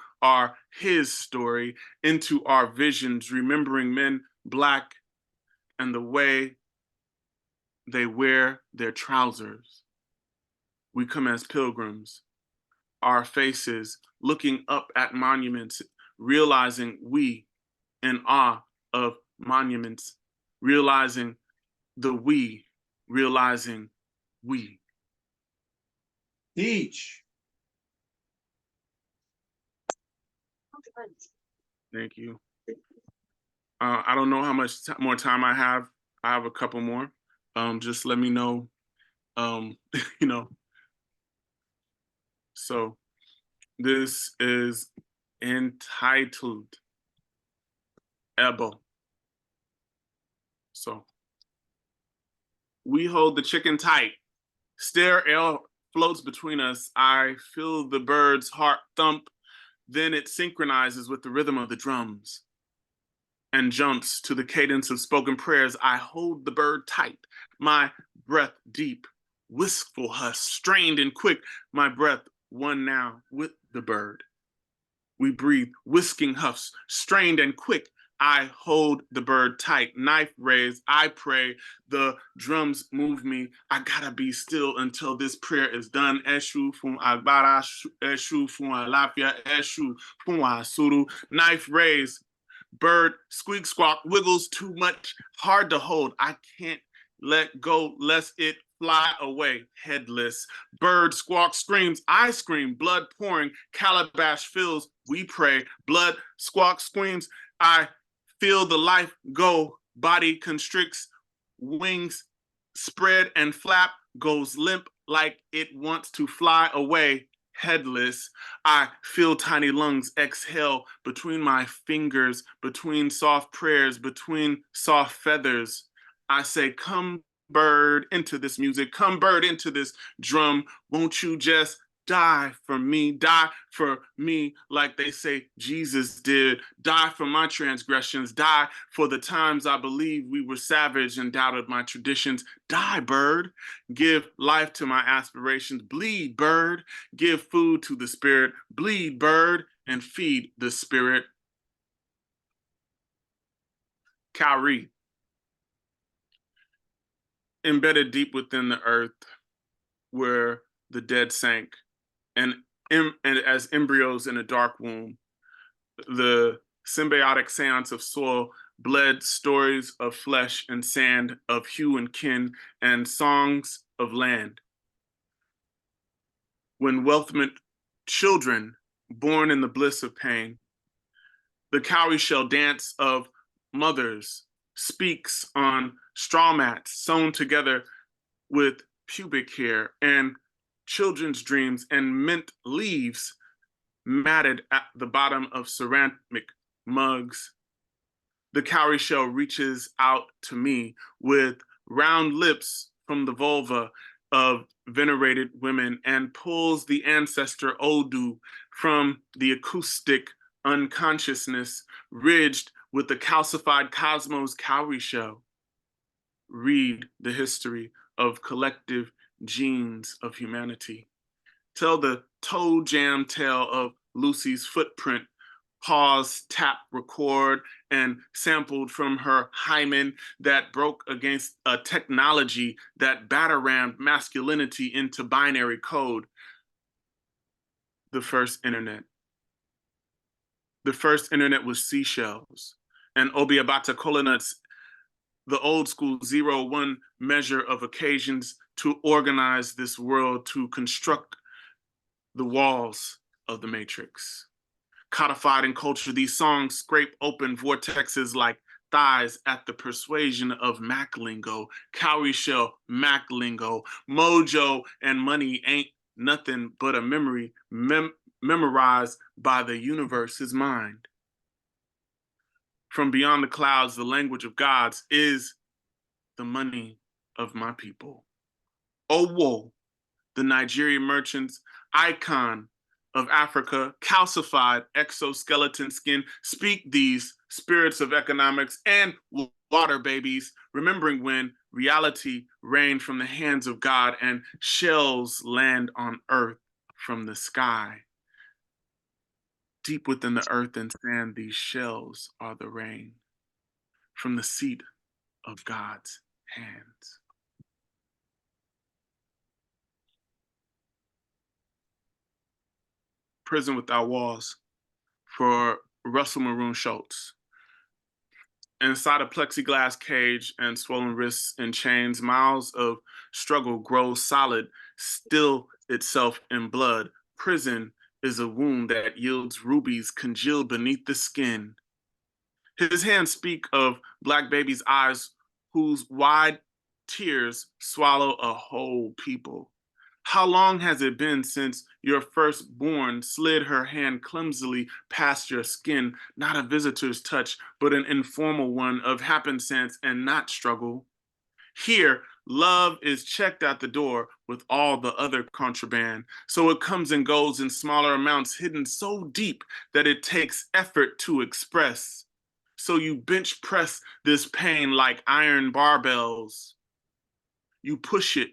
his story, into our visions, remembering men Black and the way they wear their trousers. We come as pilgrims, our faces looking up at monuments, realizing we in awe of monuments, realizing the we, realizing we. Teach. Thank you. I don't know how much more time I have. I have a couple more. Just let me know. You know. So this is entitled Ebo. So we hold the chicken tight. Stare air floats between us. I feel the bird's heart thump. Then it synchronizes with the rhythm of the drums and jumps to the cadence of spoken prayers. I hold the bird tight, my breath deep, wistful hush, strained and quick, my breath one now with the bird. We breathe, whisking huffs, strained and quick. I hold the bird tight, knife raised, I pray. The drums move me. I gotta be still until this prayer is done. Eshu fun agbara, eshu fun alafia, eshu fun asuru. Knife raised, bird squeak squawk, wiggles too much, hard to hold. I can't let go lest it fly away headless. Bird squawk screams, I scream, blood pouring, calabash fills, we pray. Blood squawk screams, I feel the life go, body constricts, wings spread and flap, goes limp like it wants to fly away headless. I feel tiny lungs exhale between my fingers, between soft prayers, between soft feathers. I say, come bird into this music, come bird into this drum. Won't you just die for me like they say Jesus did. Die for my transgressions, die for the times I believed we were savage and doubted my traditions. Die, bird. Give life to my aspirations. Bleed, bird. Give food to the spirit. Bleed, bird, and feed the spirit. Kauri. Embedded deep within the earth where the dead sank, and as embryos in a dark womb, the symbiotic seance of soil bled stories of flesh and sand, of hue and kin, and songs of land. When wealth meant children born in the bliss of pain, the cowrie shell dance of mothers speaks on straw mats sewn together with pubic hair, and children's dreams and mint leaves matted at the bottom of ceramic mugs. The cowrie shell reaches out to me with round lips from the vulva of venerated women and pulls the ancestor Odu from the acoustic unconsciousness ridged with the calcified cosmos cowrie shell. Read the history of collective genes of humanity. Tell the toe jam tale of Lucy's footprint, pause, tap, record, and sampled from her hymen that broke against a technology that batter-rammed masculinity into binary code. The first internet. The first internet was seashells and Obiabata kola nuts, the old school 0-1 measure of occasions to organize this world, to construct the walls of the matrix. Codified in culture, these songs scrape open vortexes like thighs at the persuasion of Mac lingo, cowrie shell Mac lingo. Mojo and money ain't nothing but a memory memorized by the universe's mind. From beyond the clouds, the language of gods is the money of my people. Owo, the Nigerian merchant's icon of Africa, calcified exoskeleton skin, speak these spirits of economics and water babies, remembering when reality reigned from the hands of God and shells land on earth from the sky. Deep within the earth and sand, these shells are the rain from the seat of God's hands. Prison Without Walls for Russell Maroon Schultz. Inside a plexiglass cage and swollen wrists and chains, miles of struggle grows solid, still itself in blood. Prison is a wound that yields rubies congealed beneath the skin. His hands speak of Black babies' eyes whose wide tears swallow a whole people. How long has it been since your firstborn slid her hand clumsily past your skin, not a visitor's touch, but an informal one of happenstance and not struggle? Here, love is checked at the door with with all the other contraband. So it comes and goes in smaller amounts, hidden so deep that it takes effort to express. So you bench press this pain like iron barbells. You push it.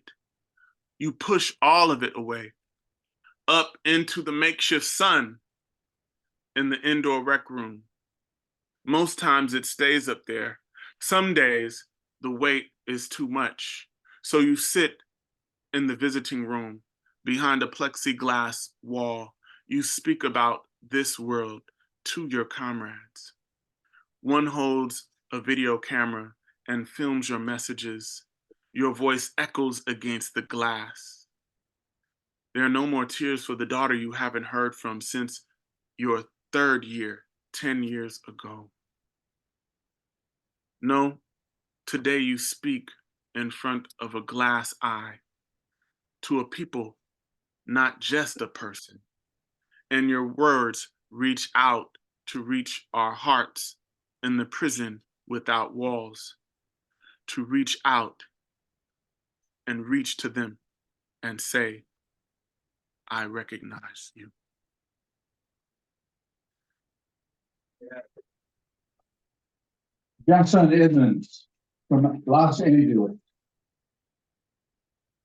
You push all of it away, up into the makeshift sun in the indoor rec room. Most times it stays up there. Some days the weight is too much. So you sit in the visiting room behind a plexiglass wall. You speak about this world to your comrades. One holds a video camera and films your messages. Your voice echoes against the glass. There are no more tears for the daughter you haven't heard from since your third year, 10 years ago. No, today you speak in front of a glass eye to a people, not just a person. And your words reach out to reach our hearts in the prison without walls, to reach out and reach to them and say, I recognize you. Jahsun Edmonds from Los Angeles.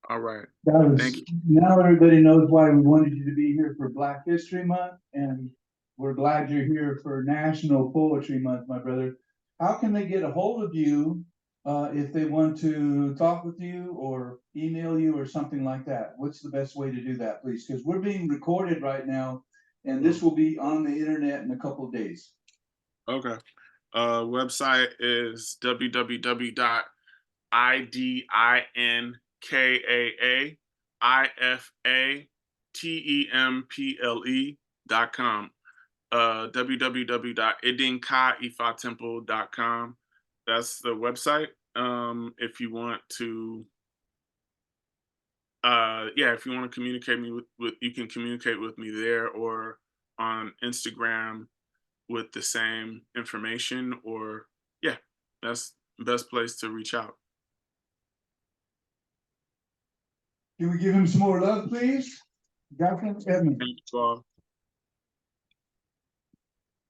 All right. That was, Thank you. now everybody knows why we wanted you to be here for Black History Month, and we're glad you're here for National Poetry Month, my brother. How can they get a hold of you if they want to talk with you or email you or something like that? What's the best way to do that, please? Because we're being recorded right now, and this will be on the internet in a couple of days. Okay. Website is www.idinkaifample.com. www.idinkaifatemple.com. That's the website. If you want to, if you want to communicate me with, you can communicate with me there or on Instagram with the same information, or that's the best place to reach out. Can we give him some more love, please? Jahsun Edmonds. Thank you all.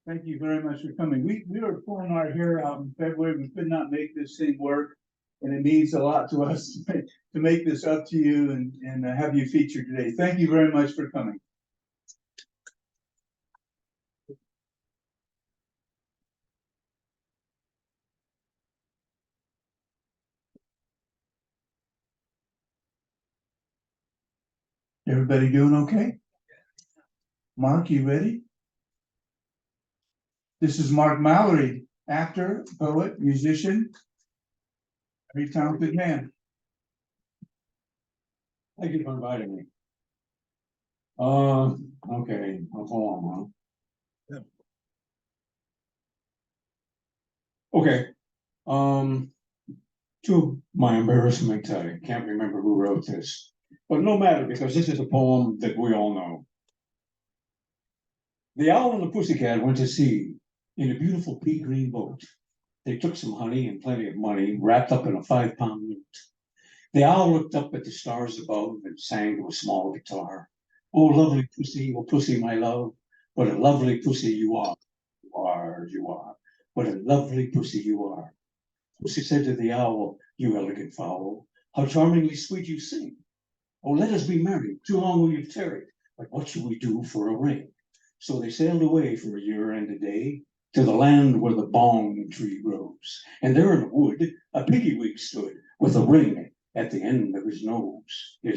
Thank you very much for coming. We were pulling our hair out in February. We could not make this thing work, and it means a lot to us to make this up to you and have you featured today. Thank you very much for coming. Everybody doing okay? Mark, you ready? This is Mark Mallory, actor, poet, musician, very talented man. Thank you for inviting me. Okay, I'll go on, huh? Okay, to my embarrassment, I can't remember who wrote this, but no matter, because this is a poem that we all know. The owl and the pussycat went to sea in a beautiful pea green boat. They took some honey and plenty of money wrapped up in a 5-pound note. The owl looked up at the stars above and sang to a small guitar. Oh, lovely pussy, oh, pussy, my love, what a lovely pussy you are. You are. What a lovely pussy you are. Pussy said to the owl, you elegant fowl, how charmingly sweet you sing. Oh, let us be married, too long we've tarried, but what shall we do for a ring? So they sailed away for a year and a day to the land where the bong tree grows. And there in the wood, a piggy-wig stood with a ring at the end of his nose, a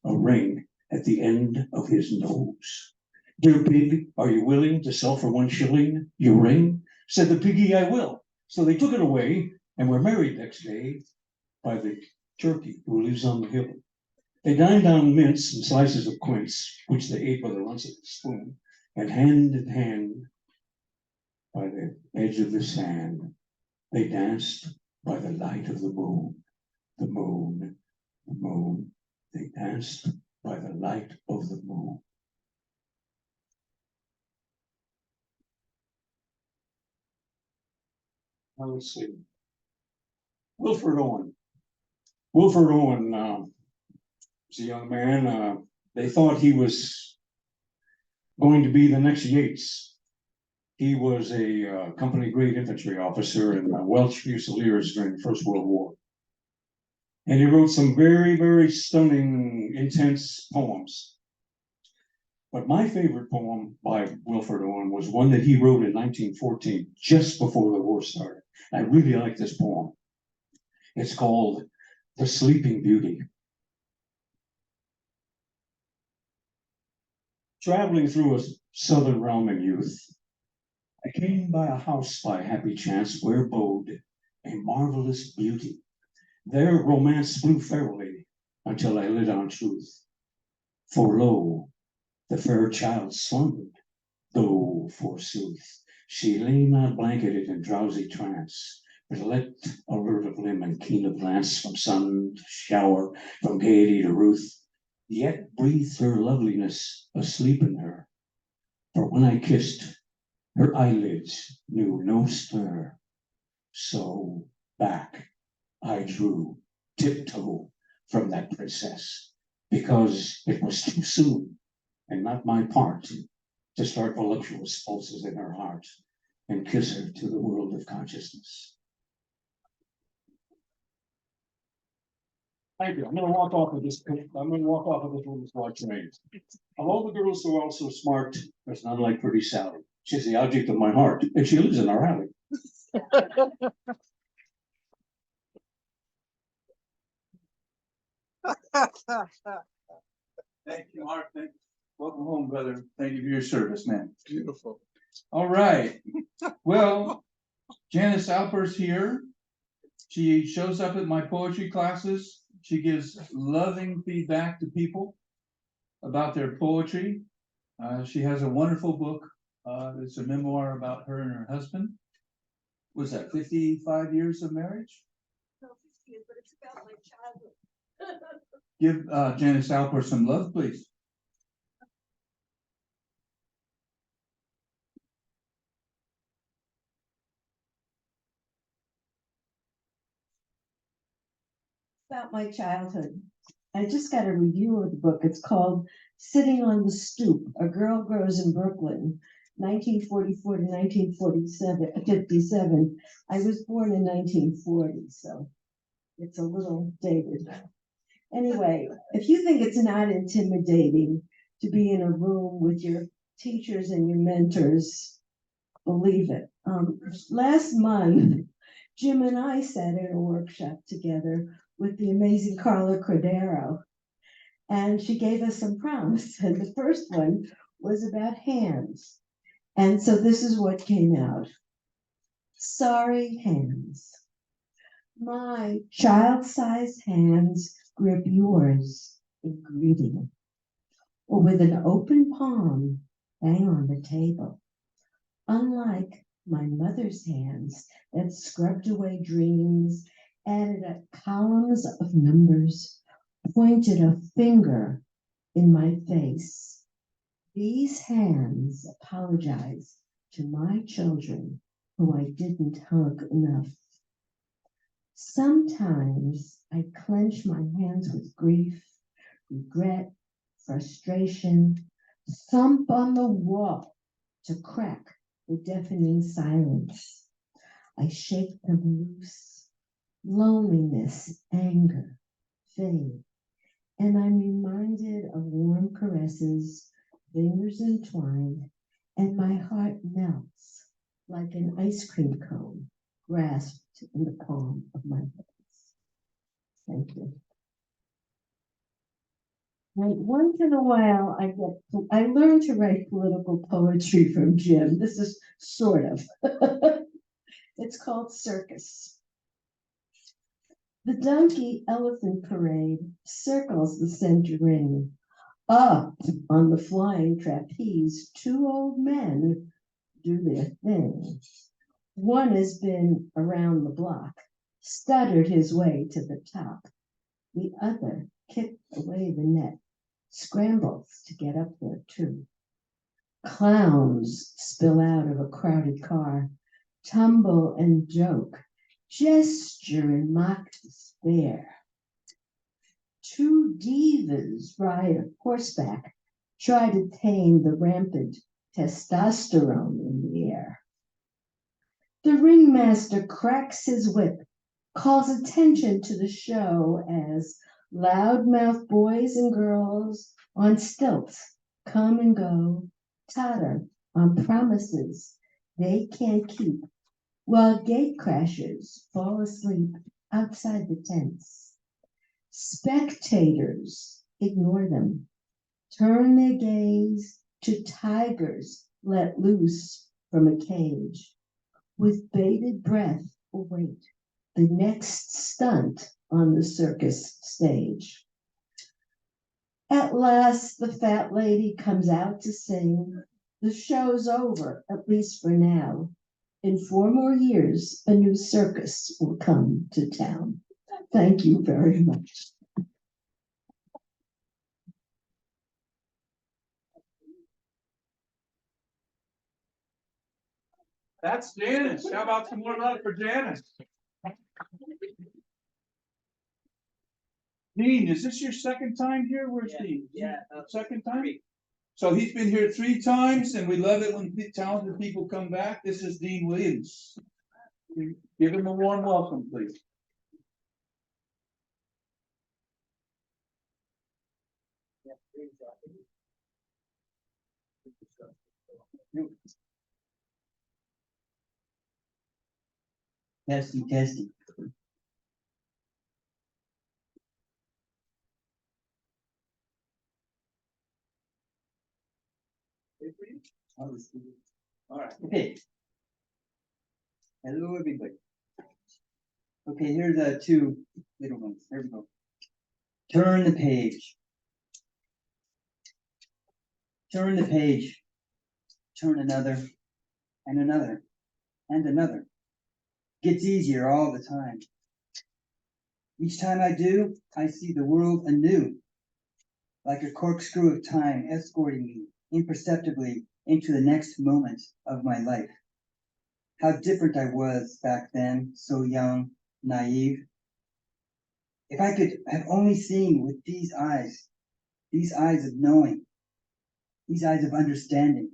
ring at the end of his nose. Dear pig, are you willing to sell for 1 shilling your ring? Said the piggy, I will. So they took it away and were married next day by the turkey who lives on the hill. They dined on mince and slices of quince, which they ate with a russet spoon, and hand in hand by the edge of the sand, they danced by the light of the moon, the moon, the moon. They danced by the light of the moon. Now let's see. Wilfred Owen. Wilford Owen was a young man. They thought he was going to be the next Yates. He was a company grade infantry officer in Welsh Fusiliers during the First World War. And he wrote some very, very stunning, intense poems. But my favorite poem by Wilford Owen was one that he wrote in 1914, just before the war started. I really like this poem. It's called The Sleeping Beauty. Traveling through a southern realm in youth, I came by a house by happy chance where abode a marvelous beauty. There romance blew fairly until I lit on truth. For lo, the fair child slumbered, though forsooth she lay not blanketed in drowsy trance, but let alert of limb and keen of glance from sun to shower, from gaiety to ruth, yet breathed her loveliness asleep in her. For when I kissed, her eyelids knew no stir. So back I drew tiptoe from that princess, because it was too soon, and not my part, to start voluptuous pulses in her heart and kiss her to the world of consciousness. Thank you. I'm going to walk off of this. I'm going to walk off of this room before I train. Of all the girls who are all so smart, there's none like pretty Sally. She's the object of my heart, and she lives in our alley. Thank you, Mark. Welcome home, brother. Thank you for your service, man. Beautiful. All right. Well, Janice Alper's here. She shows up at my poetry classes. She gives loving feedback to people about their poetry. She has a wonderful book. It's a memoir about her and her husband. Was that 55 years of marriage? No, 50 years, but it's about my childhood. Give Janice Alper some love, please. About my childhood. I just got a review of the book. It's called Sitting on the Stoop. A Girl Grows in Brooklyn, 1944 to 1947, 57. I was born in 1940, so it's a little dated. Anyway, if you think it's not intimidating to be in a room with your teachers and your mentors, believe it. Last month, Jim and I sat in a workshop together with the amazing Carla Cordero, and she gave us some prompts. And the first one was about hands. And so this is what came out. Sorry, hands. My child-sized hands grip yours in greeting, or with an open palm, bang on the table. Unlike my mother's hands that scrubbed away dreams, added up columns of numbers, pointed a finger in my face. These hands apologize to my children who I didn't hug enough. Sometimes I clench my hands with grief, regret, frustration, thump on the wall to crack the deafening silence. I shake them loose. Loneliness, anger, fade, and I'm reminded of warm caresses, fingers entwined, and my heart melts like an ice cream cone grasped in the palm of my hands. Thank you. Right, once in a while, I learn to write political poetry from Jim. This is sort of. It's called Circus. The donkey elephant parade circles the center ring. Up on the flying trapeze, two old men do their thing. One has been around the block, stuttered his way to the top. The other kicked away the net, scrambles to get up there too. Clowns spill out of a crowded car, tumble and joke, gesture in mock despair. Two divas ride horseback, try to tame the rampant testosterone in the air. The ringmaster cracks his whip, calls attention to the show as loudmouth boys and girls on stilts come and go, totter on promises they can't keep, while gate crashers fall asleep outside the tents. Spectators ignore them, turn their gaze to tigers let loose from a cage, with bated breath await the next stunt on the circus stage. At last, the fat lady comes out to sing. The show's over, at least for now. In 4 more years, a new circus will come to town. Thank you very much. That's Janice. How about some more love for Janice? Dean, is this your second time here? Where's Dean? Yeah. Second time? So he's been here 3 times, and we love it when talented people come back. This is Dean Williams. Give him a warm welcome, please. Testy, testy. All right. Okay. Hello, everybody. Okay, here's the 2 little ones. There we go. Turn the page. Turn the page. Turn another, and another, and another. Gets easier all the time. Each time I do, I see the world anew, like a corkscrew of time escorting me imperceptibly into the next moment of my life. How different I was back then, so young, naive. If I could have only seen with these eyes of knowing, these eyes of understanding,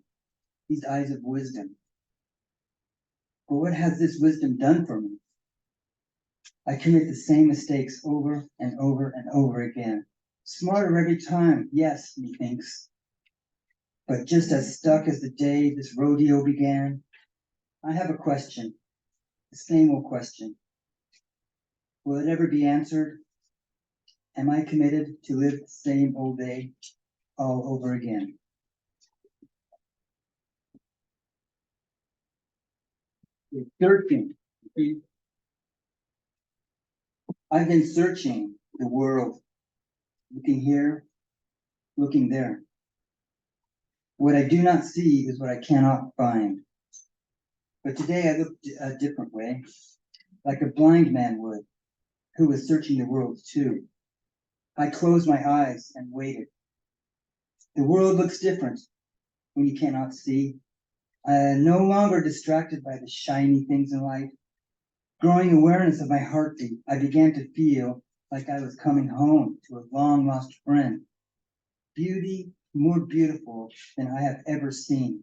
these eyes of wisdom. But what has this wisdom done for me? I commit the same mistakes over and over and over again. Smarter every time, yes, methinks. But just as stuck as the day this rodeo began. I have a question, the same old question. Will it ever be answered? Am I committed to live the same old day all over again? Searching. I've been searching the world, looking here, looking there. What I do not see is what I cannot find. But today I looked a different way, like a blind man would, who was searching the world too. I closed my eyes and waited. The world looks different when you cannot see. I am no longer distracted by the shiny things in life. Growing awareness of my heartbeat, I began to feel like I was coming home to a long lost friend. Beauty more beautiful than I have ever seen.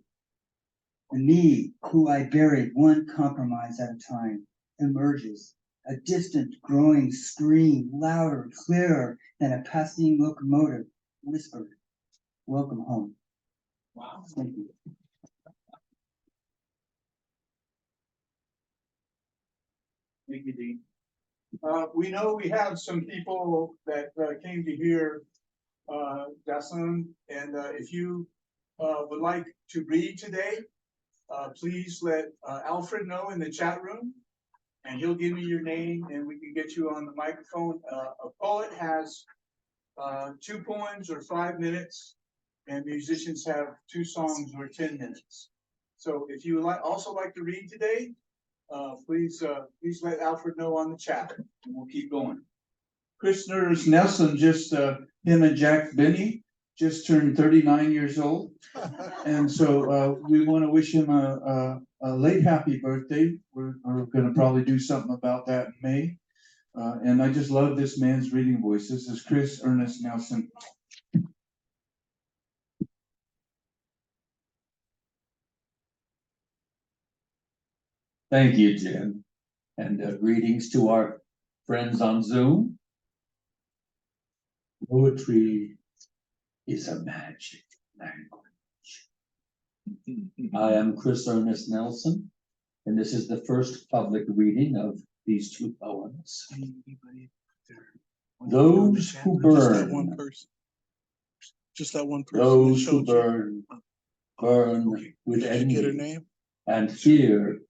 The me, who I buried one compromise at a time, emerges. A distant growing scream, louder, clearer than a passing locomotive, whispered, "Welcome home." Wow. Thank you. Thank you, Dean. We know we have some people that came to hear Jahsun, and if you would like to read today, please let Alfred know in the chat room, and he'll give me your name, and we can get you on the microphone. A poet has 2 poems or 5 minutes, and musicians have 2 songs or 10 minutes. So if you would also like to read today, please let Alfred know on the chat, and we'll keep going. Christner's Nelson just him and Jack Benny just turned 39 years old, and so we want to wish him a late happy birthday. We're going to probably do something about that in May. And I just love this man's reading voice. This is Chris Ernest Nelson. Thank you, Jen. And greetings to our friends on Zoom. Poetry is a magic language. I am Chris Ernest Nelson, and this is the first public reading of these two poems. Those who Just that burn, one person. Just that one person. those that who showed you? burn, burn Okay. with Did you get her envy name? and fear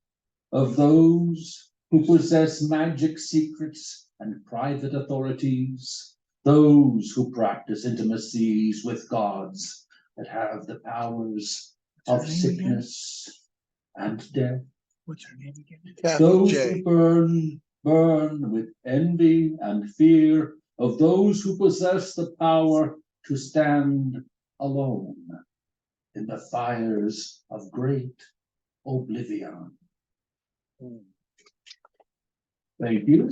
of those who possess magic secrets and private authorities, those who practice intimacies with gods that have the powers of What's her name again? sickness and death. What's her name again? Kathy Those J. who burn with envy and fear of those who possess the power to stand alone in the fires of great oblivion. Thank you.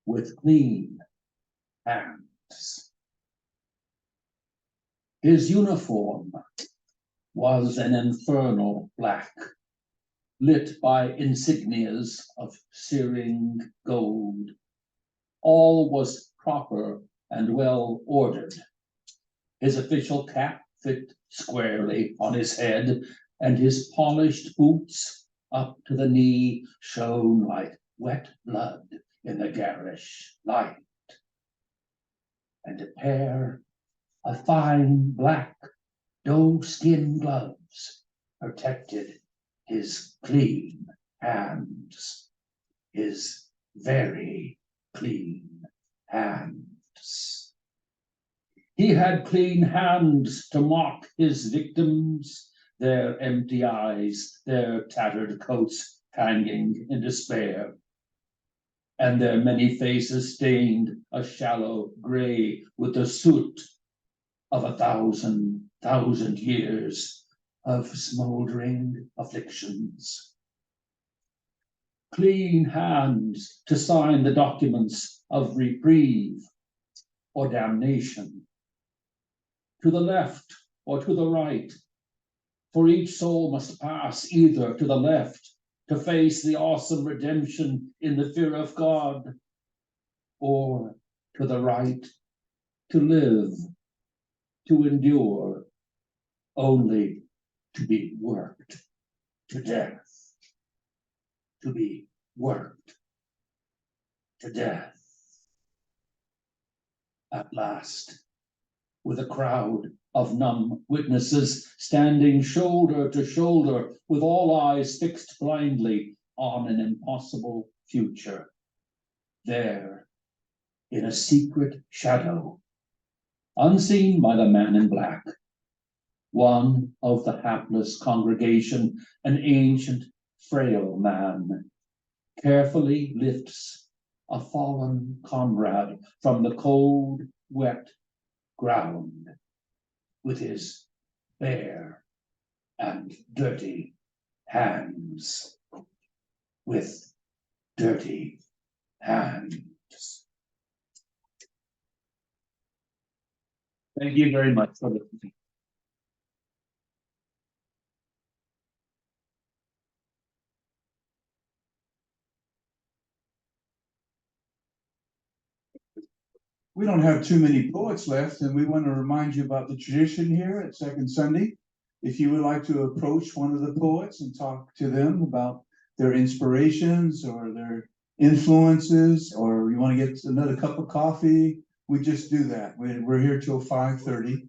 With clean hands. His uniform was an infernal black, lit by insignias of searing gold. All was proper and well ordered. His official cap fit squarely on his head, and his polished boots up to the knee shone like wet blood in the garish light. And a pair of fine black doe-skin gloves protected his clean hands, his very clean hands. He had clean hands to mock his victims, their empty eyes, their tattered coats hanging in despair, and their many faces stained a shallow gray with the soot of 1,000 years of smoldering afflictions. Clean hands to sign the documents of reprieve or damnation, to the left or to the right, for each soul must pass either to the left to face the awesome redemption in the fear of God, or to the right to live, to endure, only to be worked to death, to be worked to death. At last, with a crowd of numb witnesses standing shoulder to shoulder with all eyes fixed blindly on an impossible future, there, in a secret shadow, unseen by the man in black, one of the hapless congregation, an ancient, frail man, carefully lifts a fallen comrade from the cold, wet ground with his bare and dirty hands. With dirty hands. Thank you very much for listening. We don't have too many poets left, and we want to remind you about the tradition here at Second Sunday. If you would like to approach one of the poets and talk to them about their inspirations or their influences, or you want to get another cup of coffee, we just do that. We're here till 5:30.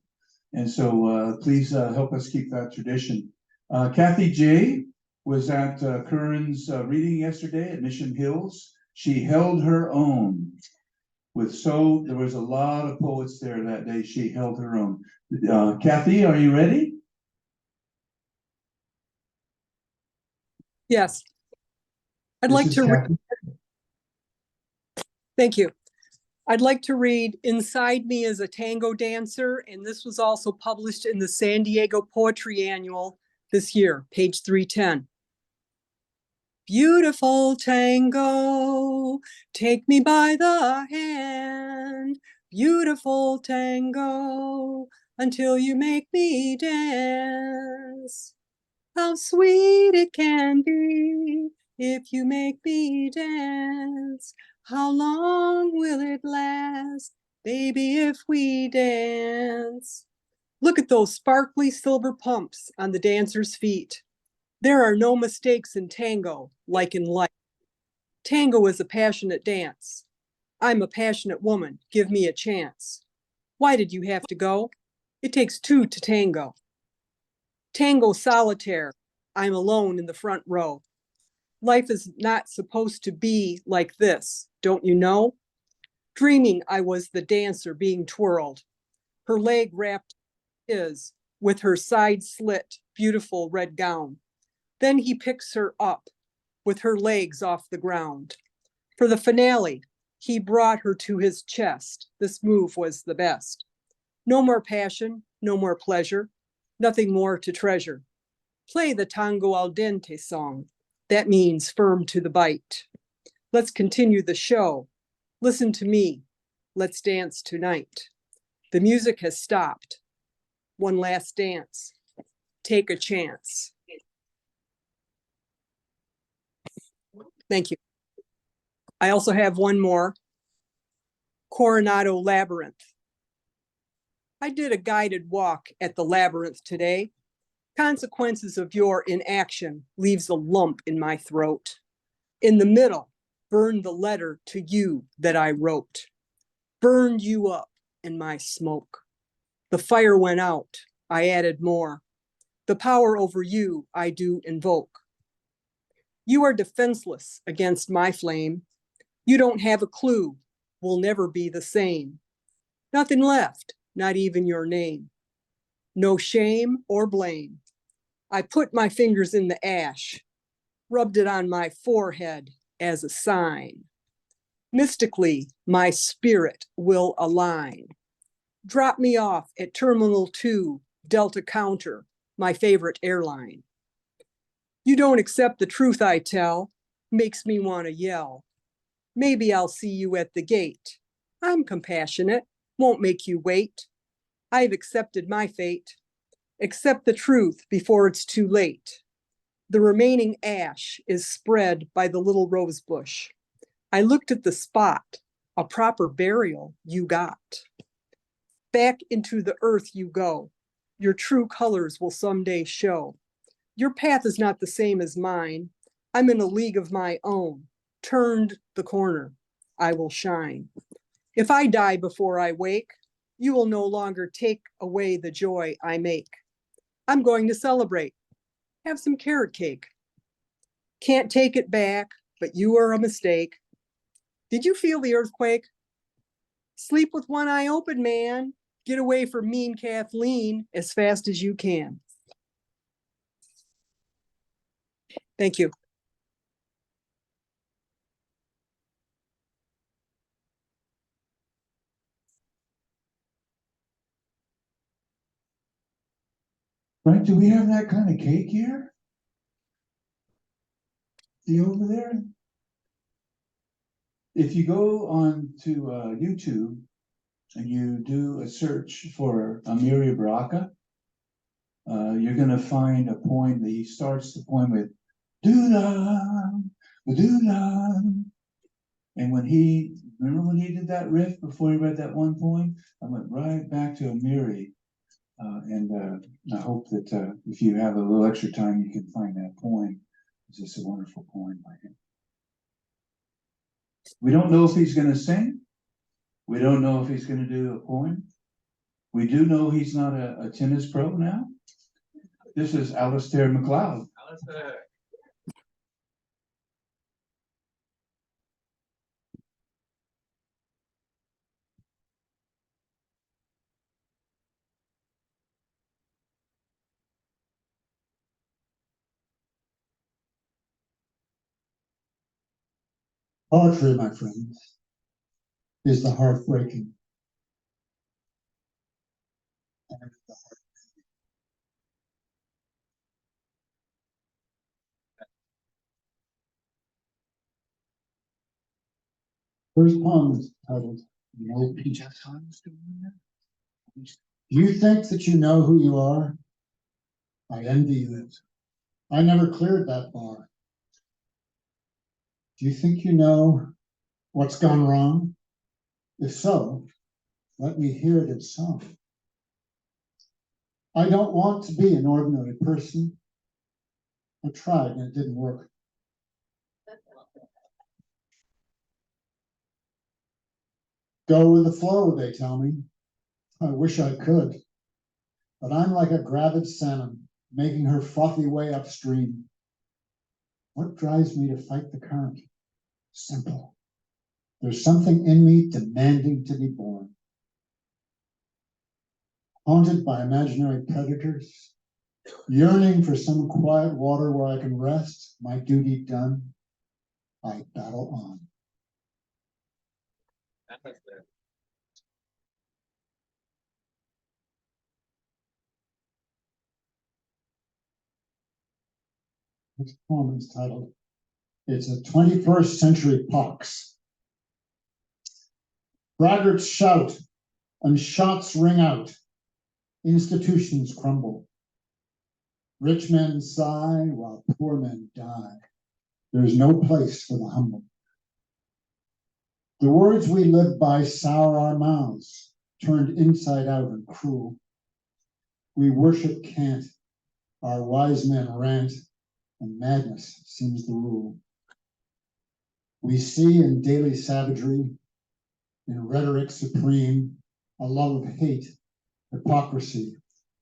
And so please help us keep that tradition. Kathy J was at Curran's reading yesterday at Mission Hills. She held her own. There was a lot of poets there that day. She held her own. Kathy, are you ready? Yes. I'd This like is to read. Kathy. Thank you. I'd like to read Inside Me as a Tango Dancer, and this was also published in the San Diego Poetry Annual this year, page 310. Beautiful tango, take me by the hand. Beautiful tango, until you make me dance. How sweet it can be if you make me dance. How long will it last, baby, if we dance? Look at those sparkly silver pumps on the dancer's feet. There are no mistakes in tango, like in life. Tango is a passionate dance. I'm a passionate woman. Give me a chance. Why did you have to go? It takes two to tango. Tango solitaire. I'm alone in the front row. Life is not supposed to be like this, don't you know? Dreaming I was the dancer being twirled, her leg wrapped his with her side slit, beautiful red gown. Then he picks her up with her legs off the ground. For the finale, he brought her to his chest. This move was the best. No more passion, no more pleasure, nothing more to treasure. Play the tango al dente song. That means firm to the bite. Let's continue the show. Listen to me. Let's dance tonight. The music has stopped. One last dance. Take a chance. Thank you. I also have one more. Coronado Labyrinth. I did a guided walk at the labyrinth today. Consequences of your inaction leaves a lump in my throat. In the middle, burned the letter to you that I wrote. Burned you up in my smoke. The fire went out. I added more. The power over you I do invoke. You are defenseless against my flame. You don't have a clue. We'll never be the same. Nothing left, not even your name. No shame or blame. I put my fingers in the ash, rubbed it on my forehead as a sign. Mystically, my spirit will align. Drop me off at Terminal 2, Delta Counter, my favorite airline. You don't accept the truth I tell, makes me want to yell. Maybe I'll see you at the gate. I'm compassionate, won't make you wait. I've accepted my fate. Accept the truth before it's too late. The remaining ash is spread by the little rose bush. I looked at the spot, a proper burial you got. Back into the earth you go. Your true colors will someday show. Your path is not the same as mine. I'm in a league of my own. Turned the corner, I will shine. If I die before I wake, you will no longer take away the joy I make. I'm going to celebrate. Have some carrot cake. Can't take it back, but you are a mistake. Did you feel the earthquake? Sleep with one eye open, man. Get away from mean Kathleen as fast as you can. Thank you. Right, do we have that kind of cake here? See over there? If you go on to YouTube and you do a search for Amiri Baraka, you're gonna find a poem that he starts the poem with doo-da, doo-da. And remember when he did that riff before he read that one poem? I went right back to Amiri. And I hope that if you have a little extra time, you can find that poem. It's just a wonderful poem by him. We don't know if he's going to sing. We don't know if he's going to do a poem. We do know he's not a tennis pro now. This is Alistair McLeod. Alistair. Poetry, my friends, is the heartbreaking. First poem is titled, No Peace. You think that you know who you are? I envy you. I never cleared that bar. Do you think you know what's gone wrong? If so, let me hear it in song. I don't want to be an ordinary person. I tried and it didn't work. Go with the flow, they tell me. I wish I could, but I'm like a gravid salmon, making her frothy way upstream. What drives me to fight the current? Simple. There's something in me demanding to be born. Haunted by imaginary predators, yearning for some quiet water where I can rest, my duty done, I battle on. This poem is titled, It's a 21st Century Pox. Braggarts shout and shots ring out. Institutions crumble. Rich men sigh while poor men die. There's no place for the humble. The words we live by sour our mouths, turned inside out and cruel. We worship cant, our wise men rant, and madness seems the rule. We see in daily savagery, in rhetoric supreme, a love of hate, hypocrisy,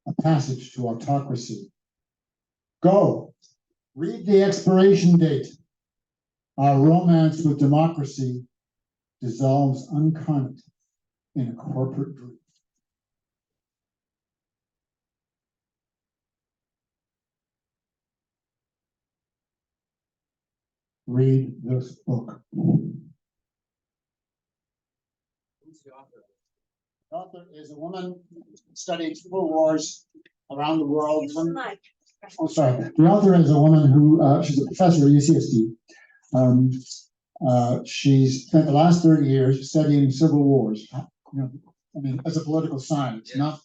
a passage to autocracy. Go, read the expiration date. Our romance with democracy dissolves unkind in a corporate dream. Read this book. The author is a woman studying civil wars around the world. Oh, sorry. The author is a woman who, she's a professor at UCSD. She's spent the last 30 years studying civil wars. As a political science, not,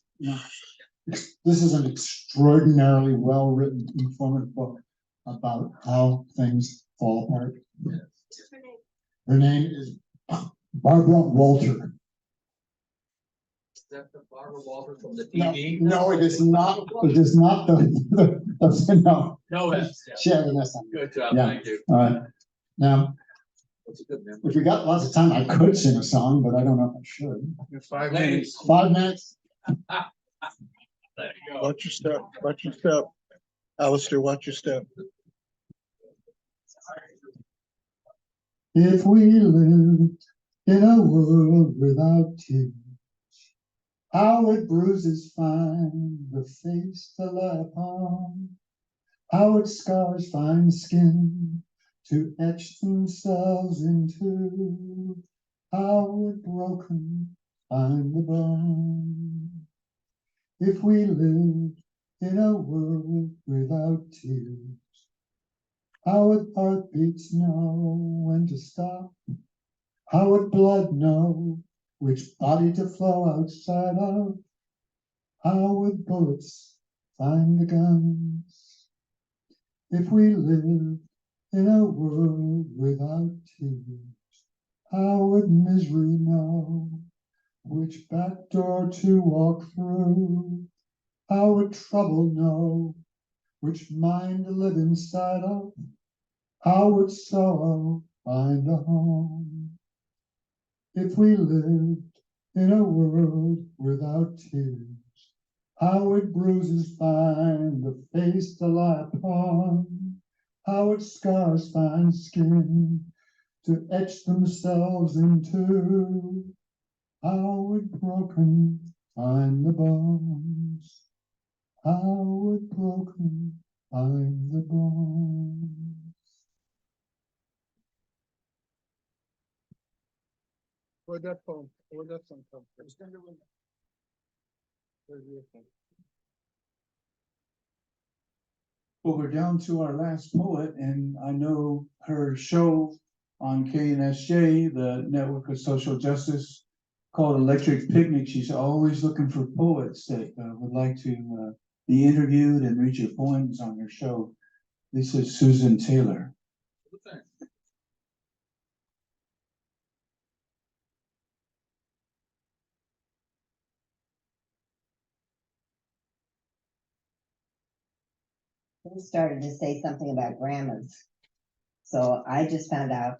this is an extraordinarily well-written, informative book about how things fall apart. Her name is Barbara Walter. Is that the Barbara Walter from the TV? No, it is not. It is not no. No, She had an S on it. Good job, Yeah. thank you. All right. Now, That's a good memory. if we got lots of time, I could sing a song, but I don't know if I should. 5 minutes. 5 minutes. There you go. Watch your step, watch your step. Alistair, watch your step. If we lived in a world without tears, how would bruises find the face to lie upon? How would scars find skin to etch themselves into? How would broken find the bone? If we lived in a world without tears, how would heartbeats know when to stop? How would blood know which body to flow outside of? How would bullets find the guns? If we lived in a world without tears, how would misery know which back door to walk through? How would trouble know which mind to live inside of? How would sorrow find a home? If we lived in a world without tears, how would bruises find the face to lie upon? How would scars find skin to etch themselves into? How would broken find the bones? How would broken find the bones? Where'd that song come from? Well, we're down to our last poet, and I know her show on KNSJ, the Network of Social Justice, called Electric Picnic. She's always looking for poets that would like to be interviewed and read your poems on her show. This is Susan Taylor. Who started to say something about grandmas. So I just found out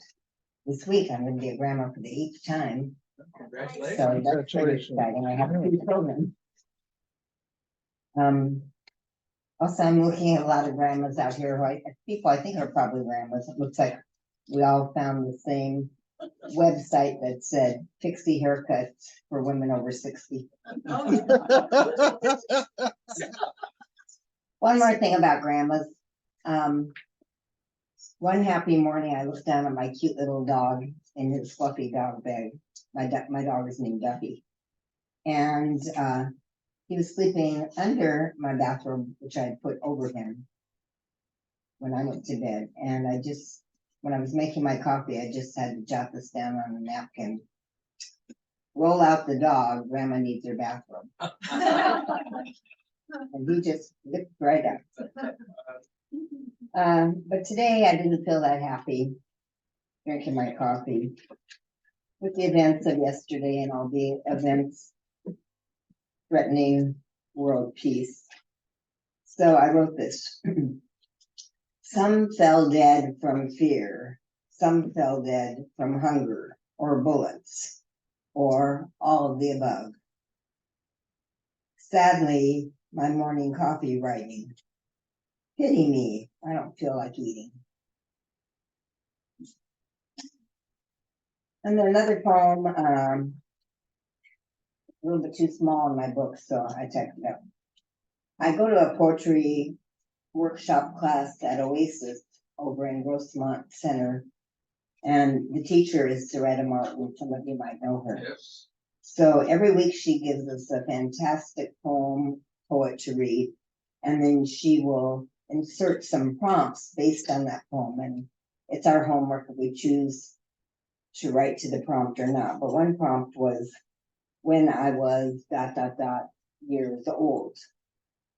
this week I'm going to be a grandma for the 8th time. Congratulations. So that's pretty exciting. I have 2 children. Also, I'm looking at a lot of grandmas out here who people I think are probably grandmas. It looks like we all found the same website that said pixie haircuts for women over 60. One more thing about grandmas. One happy morning, I looked down at my cute little dog in his fluffy dog bag. My dog is named Duffy. And he was sleeping under my bathrobe, which I had put over him when I went to bed. And when I was making my coffee, I just had to jot this down on a napkin. Roll out the dog, Grandma needs her bathrobe. And he just licked right up. But today I didn't feel that happy drinking my coffee with the events of yesterday and all the events threatening world peace. So I wrote this. Some fell dead from fear. Some fell dead from hunger or bullets or all of the above. Sadly, my morning coffee writing. Pity me, I don't feel like eating. And then another poem, a little bit too small in my book, so I checked it out. I go to a poetry workshop class at Oasis over in Grossmont Center, and the teacher is Soretta Martin. Some of you might know her. Yes. So every week she gives us a fantastic poet to read, and then she will insert some prompts based on that poem, and it's our homework if we choose to write to the prompt or not. But one prompt was when I was ... years old.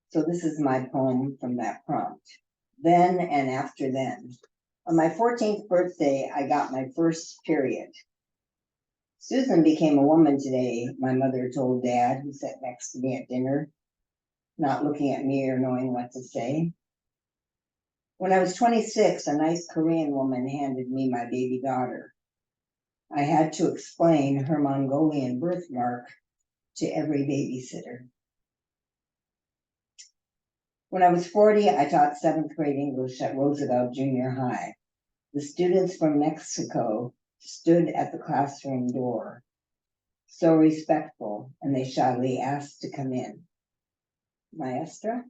So this is my poem from that prompt. Then and after then. On my 14th birthday, I got my first period. Susan became a woman today, my mother told Dad, who sat next to me at dinner, not looking at me or knowing what to say. When I was 26, a nice Korean woman handed me my baby daughter. I had to explain her Mongolian birthmark to every babysitter. When I was 40, I taught 7th grade English at Roosevelt Junior High. The students from Mexico stood at the classroom door, so respectful, and they shyly asked to come in. Maestra?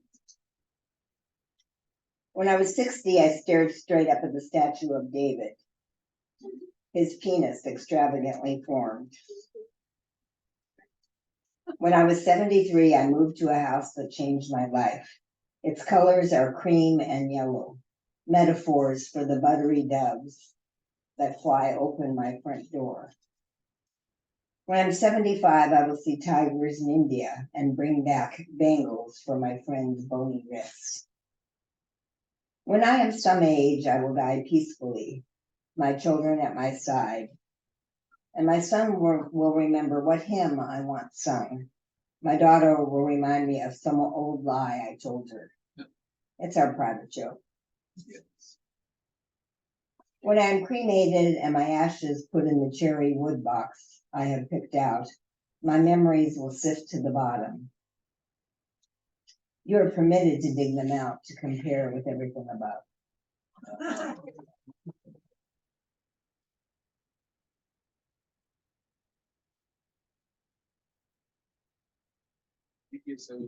When I was 60, I stared straight up at the statue of David, his penis extravagantly formed. When I was 73, I moved to a house that changed my life. Its colors are cream and yellow, metaphors for the buttery doves that fly open my front door. When I'm 75, I will see tigers in India and bring back bangles for my friend's bony wrists. When I am some age, I will die peacefully, my children at my side. And my son will remember what hymn I once sung. My daughter will remind me of some old lie I told her. It's our private joke. Yes. When I am cremated and my ashes put in the cherry wood box I have picked out, my memories will sift to the bottom. You are permitted to dig them out to compare with everything above. Thank you, so.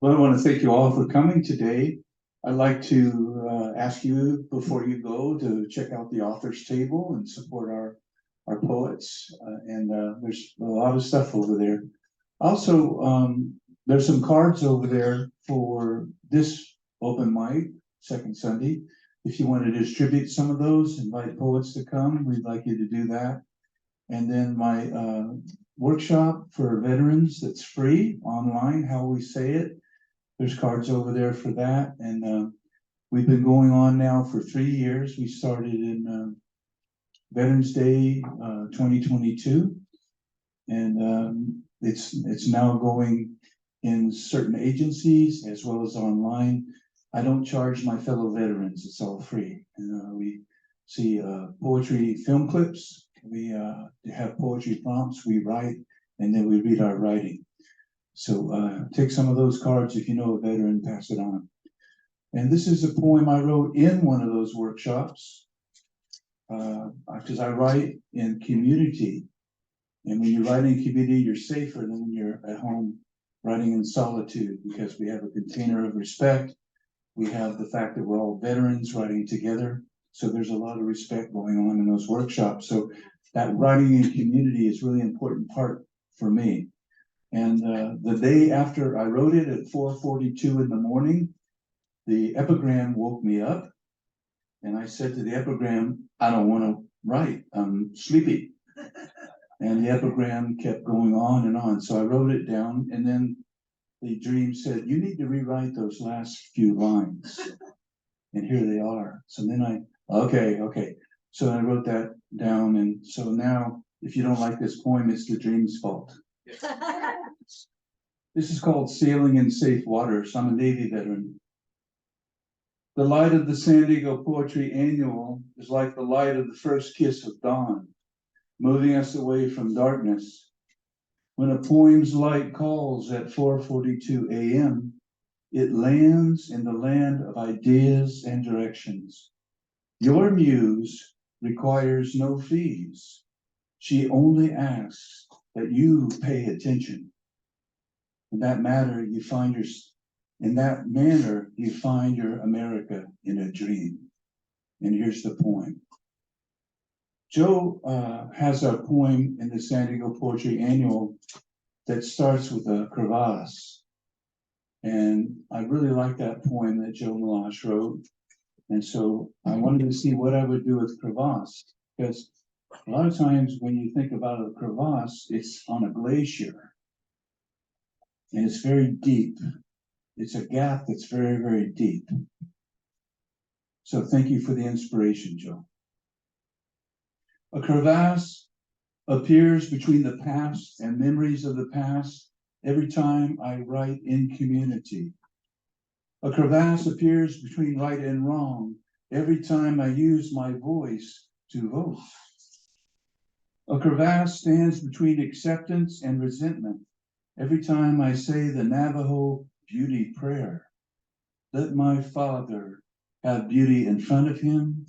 Well, I want to thank you all for coming today. I'd like to ask you before you go to check out the author's table and support our poets. And there's a lot of stuff over there. Also, there's some cards over there for this open mic, second Sunday. If you want to distribute some of those, invite poets to come, we'd like you to do that. And then my workshop for veterans that's free online, how we say it. There's cards over there for that. And we've been going on now for 3 years. We started in Veterans Day 2022. And it's now going in certain agencies as well as online. I don't charge my fellow veterans, it's all free. We see poetry film clips, we have poetry prompts, we write, and then we read our writing. So take some of those cards, if you know a veteran, pass it on. And this is a poem I wrote in one of those workshops, because I write in community. And when you write in community, you're safer than when you're at home writing in solitude, because we have a container of respect. We have the fact that we're all veterans writing together. So there's a lot of respect going on in those workshops. So that writing in community is really an important part for me. And the day after I wrote it at 4:42 in the morning, the epigram woke me up. And I said to the epigram, I don't want to write, I'm sleepy. And the epigram kept going on and on. So I wrote it down, and then the dream said, you need to rewrite those last few lines. And here they are. So then okay. So I wrote that down. And so now, if you don't like this poem, it's the dream's fault. This is called Sailing in Safe Waters. I'm a Navy veteran. The light of the San Diego Poetry Annual is like the light of the first kiss of dawn, moving us away from darkness. When a poem's light calls at 4:42 a.m., it lands in the land of ideas and directions. Your muse requires no fees. She only asks that you pay attention. In that manner, you find your America in a dream. And here's the poem. Joe has a poem in the San Diego Poetry Annual that starts with a crevasse. And I really like that poem that Joe Melange wrote. And so I wanted to see what I would do with crevasse, because a lot of times when you think about a crevasse, it's on a glacier. And it's very deep. It's a gap that's very, very deep. So thank you for the inspiration, Joe. A crevasse appears between the past and memories of the past every time I write in community. A crevasse appears between right and wrong every time I use my voice to vote. A crevasse stands between acceptance and resentment every time I say the Navajo beauty prayer. Let my father have beauty in front of him,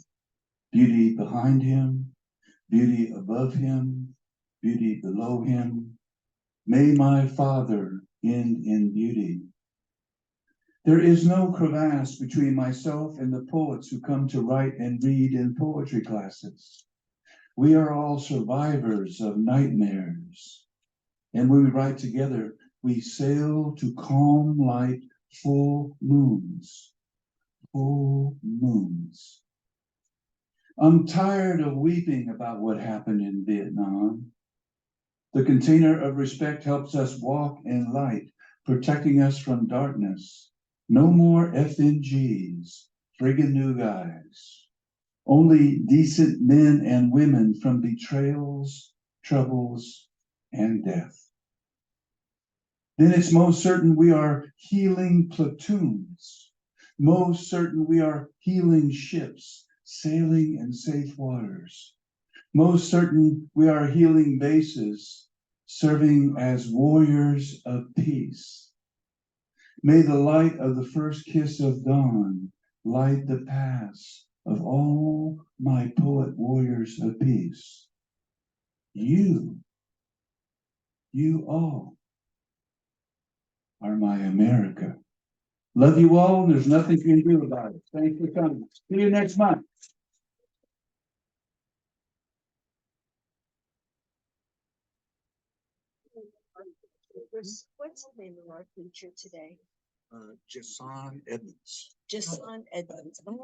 beauty behind him, beauty above him, beauty below him. May my father end in beauty. There is no crevasse between myself and the poets who come to write and read in poetry classes. We are all survivors of nightmares. And when we write together, we sail to calm light full moons. Full moons. I'm tired of weeping about what happened in Vietnam. The container of respect helps us walk in light, protecting us from darkness. No more FNGs, friggin' new guys. Only decent men and women from betrayals, troubles, and death. Then it's most certain we are healing platoons. Most certain we are healing ships, sailing in safe waters. Most certain we are healing bases, serving as warriors of peace. May the light of the first kiss of dawn light the paths of all my poet warriors of peace. You all are my America. Love you all. There's nothing you can do about it. Thanks for coming. See you next month. What's the name of our teacher today? Jahsun Edmonds. Jahsun Edmonds. I want